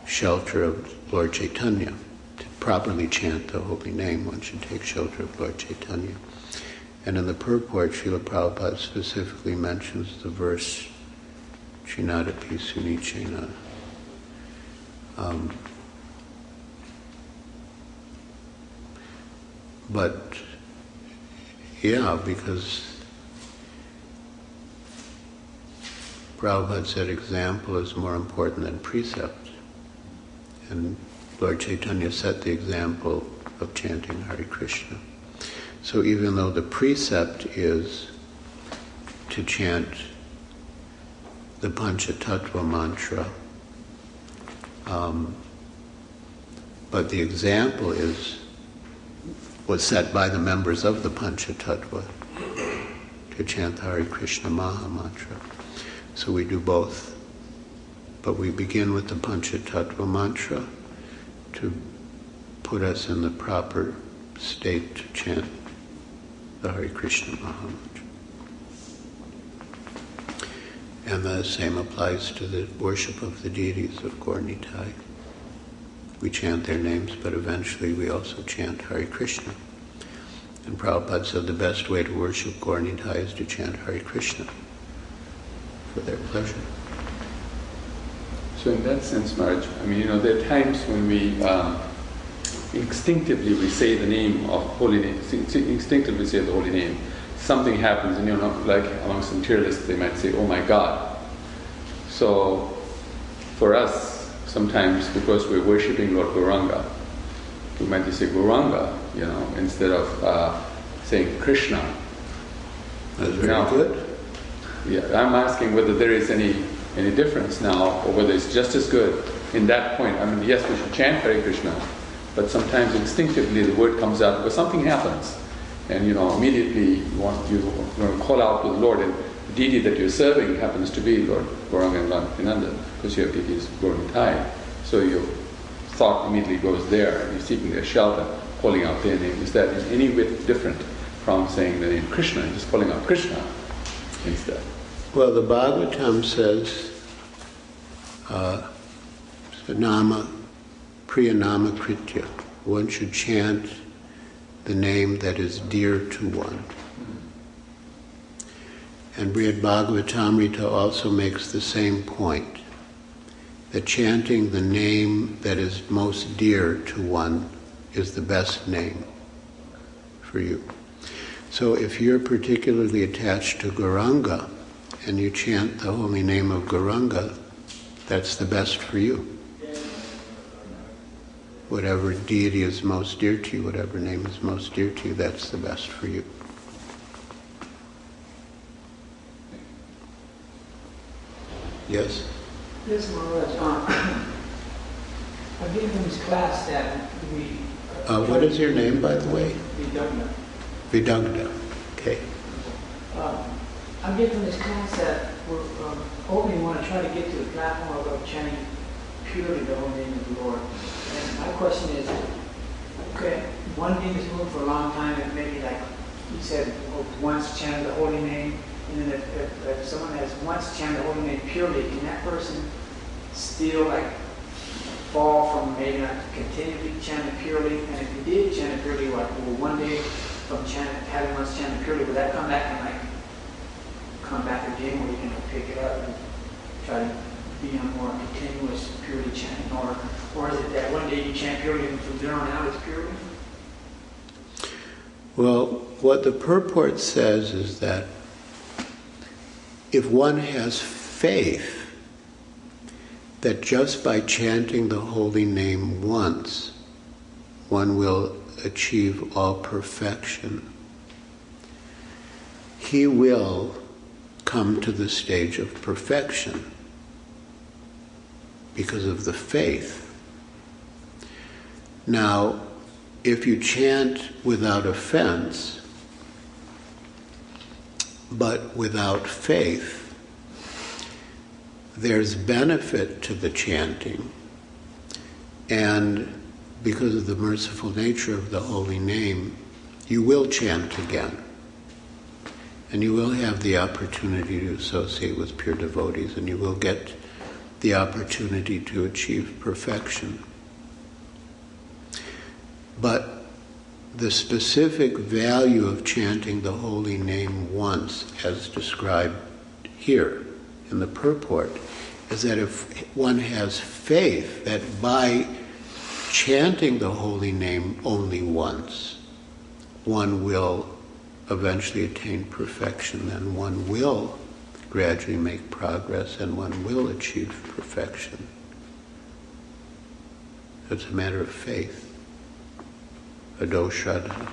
shelter of Lord Chaitanya. To properly chant the holy name, one should take shelter of Lord Chaitanya. And in the purport, Srila Prabhupada specifically mentions the verse Chinadapi Sunichena. But yeah, because Prabhupada said example is more important than precept. And Lord Chaitanya set the example of chanting Hare Krishna. So even though the precept is to chant the Panchatattva mantra, but the example was set by the members of the Panchatattva to chant Hare Krishna Maha Mantra. So we do both. But we begin with the Panchatattva mantra to put us in the proper state to chant the Hare Krishna Maha Mantra. And the same applies to the worship of the deities of Gaur Nitai. We chant their names, but eventually we also chant Hare Krishna. And Prabhupada said the best way to worship Gaur Nitai is to chant Hare Krishna for their pleasure. So in that sense, Maharaj, there are times when we instinctively we say the name of holy name, instinctively say the holy name. Something happens, and like amongst materialists, they might say, "Oh my God." So for us, sometimes because we're worshipping Lord Gauranga, we might just say Gauranga, instead of saying Krishna. That's very good. Yeah, I'm asking whether there is any difference now, or whether it's just as good in that point. Yes, we should chant Hare Krishna, but sometimes instinctively the word comes out because something happens, and immediately you want to call out to the Lord, and the deity that you're serving happens to be Lord Gauranga and Ramananda, because you have deities Gaur Nitai. So your thought immediately goes there, and you're seeking their shelter, calling out their name. Is that in any way different from saying the name Krishna and just calling out Krishna instead? Well, the Bhagavatam says, Nama, Priyanama Kritya. One should chant the name that is dear to one. And Brihad Bhagavatamrita also makes the same point, that chanting the name that is most dear to one is the best name for you. So if you're particularly attached to Gauranga, and you chant the holy name of Gauranga, that's the best for you. Whatever deity is most dear to you, whatever name is most dear to you, that's the best for you. Yes? Yes, Maharaj. I gave him his class that we... what is your name, by the way? Vidagna. Vidagna. Okay. I'm getting from this class that we're hoping we want to try to get to the platform of chanting purely the holy name of the Lord. And my question is, okay, one being is moving for a long time, and maybe like you said, once chanted the holy name, and then if someone has once chanted the holy name purely, can that person still like fall from maybe not continually chanting purely? And if he did chant it purely, like one day from having once chanted purely, would that come back and like come back again, where you can pick it up and try to be on more continuous purely chanting, or is it that one day you chant purely and from there on out it's purely? Well, what the purport says is that if one has faith that just by chanting the holy name once, one will achieve all perfection, he will come to the stage of perfection because of the faith. Now, if you chant without offense, but without faith, there's benefit to the chanting, and because of the merciful nature of the holy name, you will chant again. And you will have the opportunity to associate with pure devotees, and you will get the opportunity to achieve perfection. But the specific value of chanting the holy name once, as described here in the purport, is that if one has faith that by chanting the holy name only once, one will eventually attain perfection, then one will gradually make progress and one will achieve perfection. It's a matter of faith. Ado Shraddha.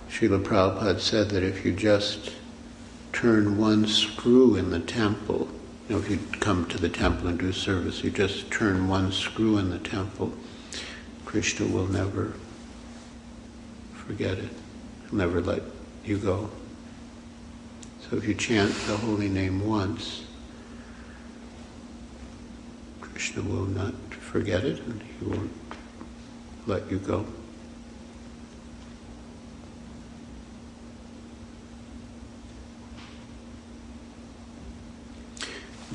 Srila Prabhupada said that if you just turn one screw in the temple, if you come to the temple and do service, you just turn one screw in the temple, Krishna will never forget it. He'll never let you go. So if you chant the holy name once, Krishna will not forget it and he won't let you go.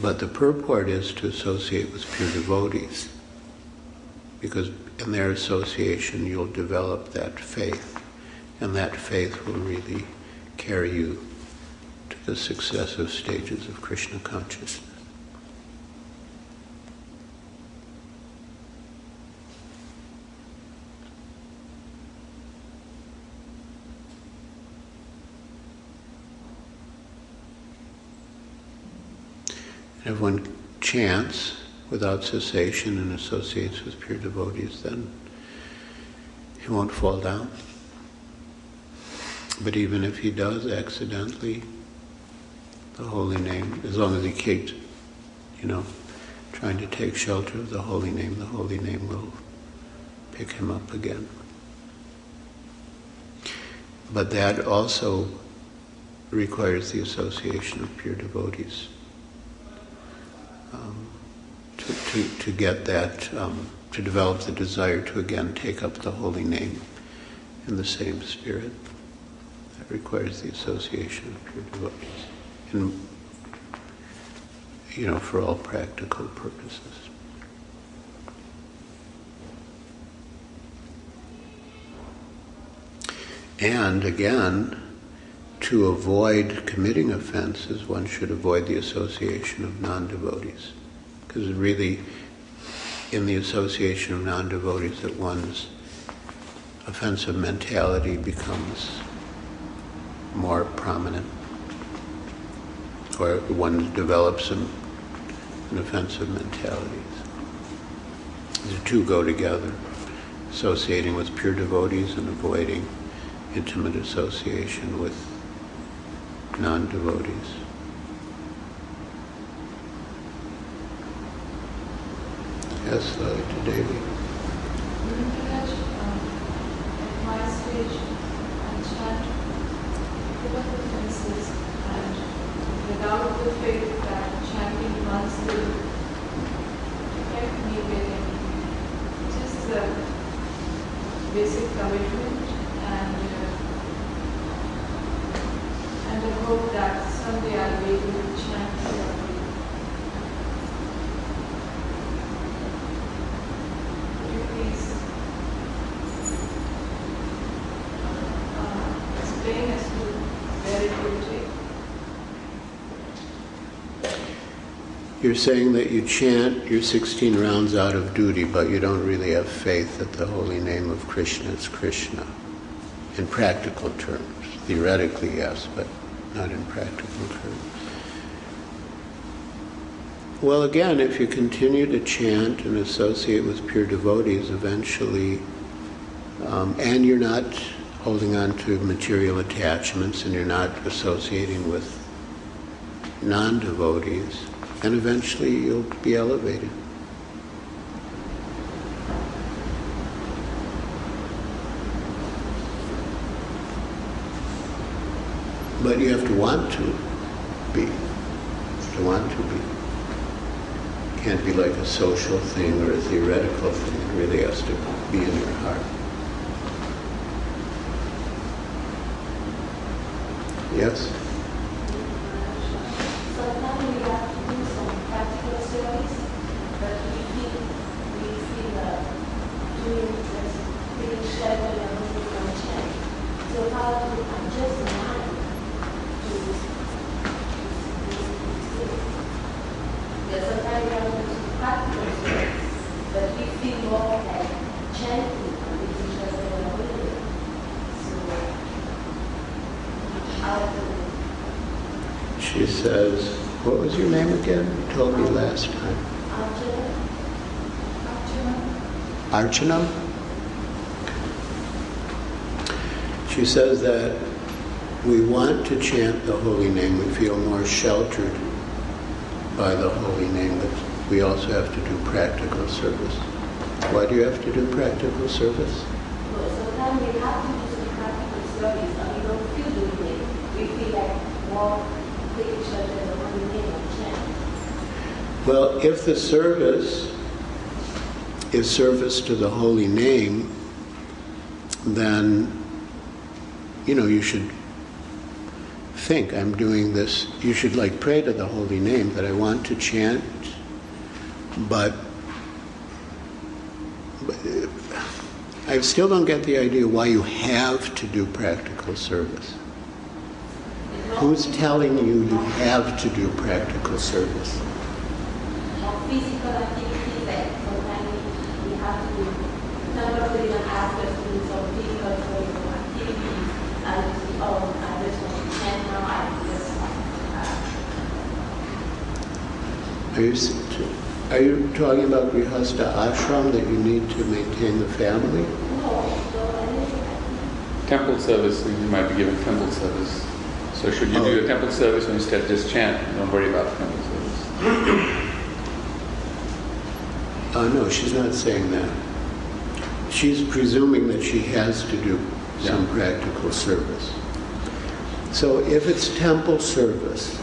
But the purport is to associate with pure devotees, because in their association you'll develop that faith, and that faith will really carry you to the successive stages of Krishna consciousness. And if one chants without cessation and associates with pure devotees, then he won't fall down. But even if he does accidentally, the holy name, as long as he keeps, trying to take shelter of the holy name will pick him up again. But that also requires the association of pure devotees. To get that, to develop the desire to again take up the holy name in the same spirit. That requires the association of pure devotees, and for all practical purposes. And again, to avoid committing offenses, one should avoid the association of non-devotees. Because really, in the association of non-devotees, that one's offensive mentality becomes more prominent, or one develops an offensive mentality. The two go together, associating with pure devotees and avoiding intimate association with non-devotees. Yes, Lalita Devi. At my stage, I chant without the fences and without the faith that chanting once will protect me getting just the basic commitment and the hope that someday I'll be able to chant properly. Would you please explain as to where it will take? You're saying that you chant your 16 rounds out of duty, but you don't really have faith that the holy name of Krishna is Krishna. In practical terms. Theoretically, yes, but not in practical terms. Well, again, if you continue to chant and associate with pure devotees, eventually, and you're not holding on to material attachments and you're not associating with non-devotees, and eventually you'll be elevated. But you have to want to be. To want to be. It can't be like a social thing or a theoretical thing. It really has to be in your heart. Yes? Sometimes we have to do some practical studies, but we feel doing this, feeling sheltered and moving from chant. So how to adjust the mind to this? Because sometimes we have to do some practical studies, but we feel more like chanting and feeling sheltered and moving. So how to... She says, what was your name again? You told me last time. Archana? She says that we want to chant the holy name. We feel more sheltered by the holy name, but we also have to do practical service. Why do you have to do practical service? Well, sometimes we have to do some practical service and we don't feel doing it. We feel like more taking shelter in the holy name of chant. Well, if the service is service to the holy name, then, you should think, I'm doing this. You should pray to the holy name that I want to chant, but I still don't get the idea why you have to do practical service. Who's telling you have to do practical service? Physical activities that sometimes we have to do. Sometimes we even ask us to do some physical activities and we say, I just want to chant now, I just Are you talking about Grihastha ashram that you need to maintain the family? no. Temple service, you might be given temple service. So should you do your temple service when you instead just chant? Don't worry about temple service. No, she's not saying that. She's presuming that she has to do some practical service. So if it's temple service,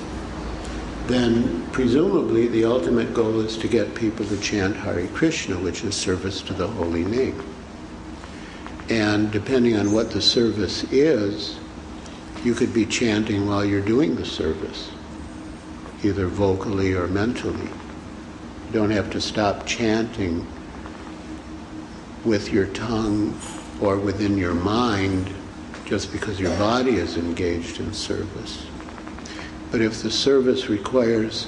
then presumably the ultimate goal is to get people to chant Hare Krishna, which is service to the holy name. And depending on what the service is, you could be chanting while you're doing the service, either vocally or mentally. You don't have to stop chanting with your tongue or within your mind just because your body is engaged in service. But if the service requires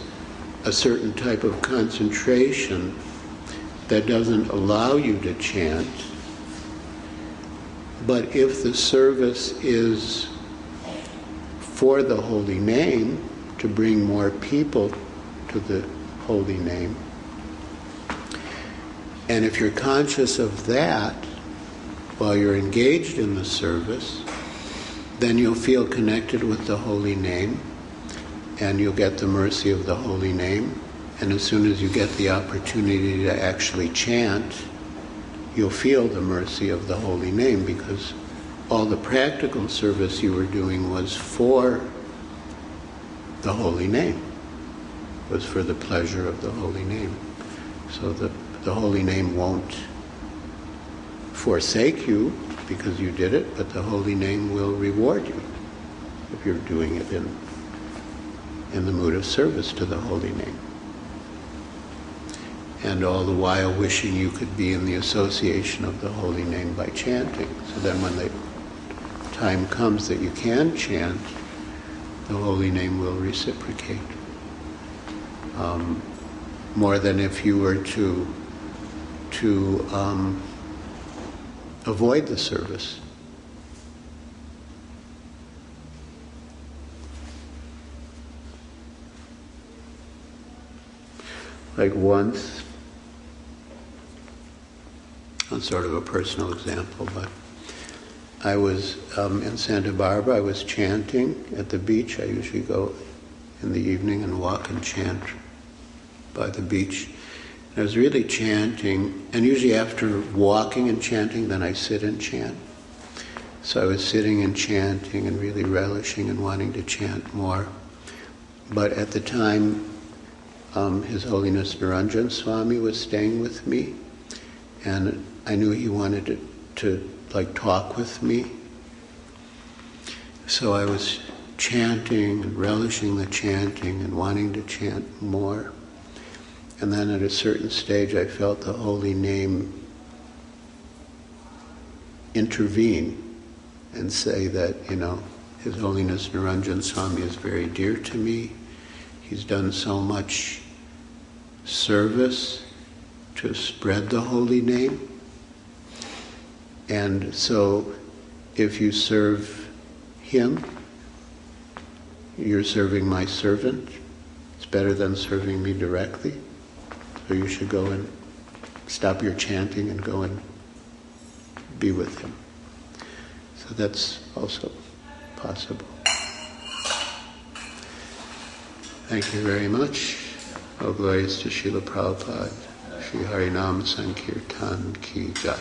a certain type of concentration that doesn't allow you to chant, but if the service is for the holy name, to bring more people to the holy name, and if you're conscious of that while you're engaged in the service, then you'll feel connected with the holy name, and you'll get the mercy of the holy name, And as soon as you get the opportunity to actually chant, you'll feel the mercy of the holy name, because all the practical service you were doing was for the holy name, was for the pleasure of the holy name. So the holy name won't forsake you because you did it, but the holy name will reward you if you're doing it in the mood of service to the holy name. And all the while wishing you could be in the association of the holy name by chanting. So then when the time comes that you can chant, the holy name will reciprocate. More than if you were to avoid the service. Like once, on sort of a personal example, but I was in Santa Barbara, I was chanting at the beach. I usually go in the evening and walk and chant by the beach. I was really chanting, and usually after walking and chanting, then I sit and chant. So I was sitting and chanting and really relishing and wanting to chant more. But at the time, His Holiness Niranjan Swami was staying with me, and I knew he wanted to talk with me. So I was chanting and relishing the chanting and wanting to chant more. And then at a certain stage I felt the holy name intervene and say that, His Holiness Niranjan Swami is very dear to me. He's done so much service to spread the holy name. And so if you serve him, you're serving my servant. It's better than serving me directly. So you should go and stop your chanting and go and be with him. So that's also possible. Thank you very much. All glories to Srila Prabhupada. Shri Harinam Sankirtan Ki Jai.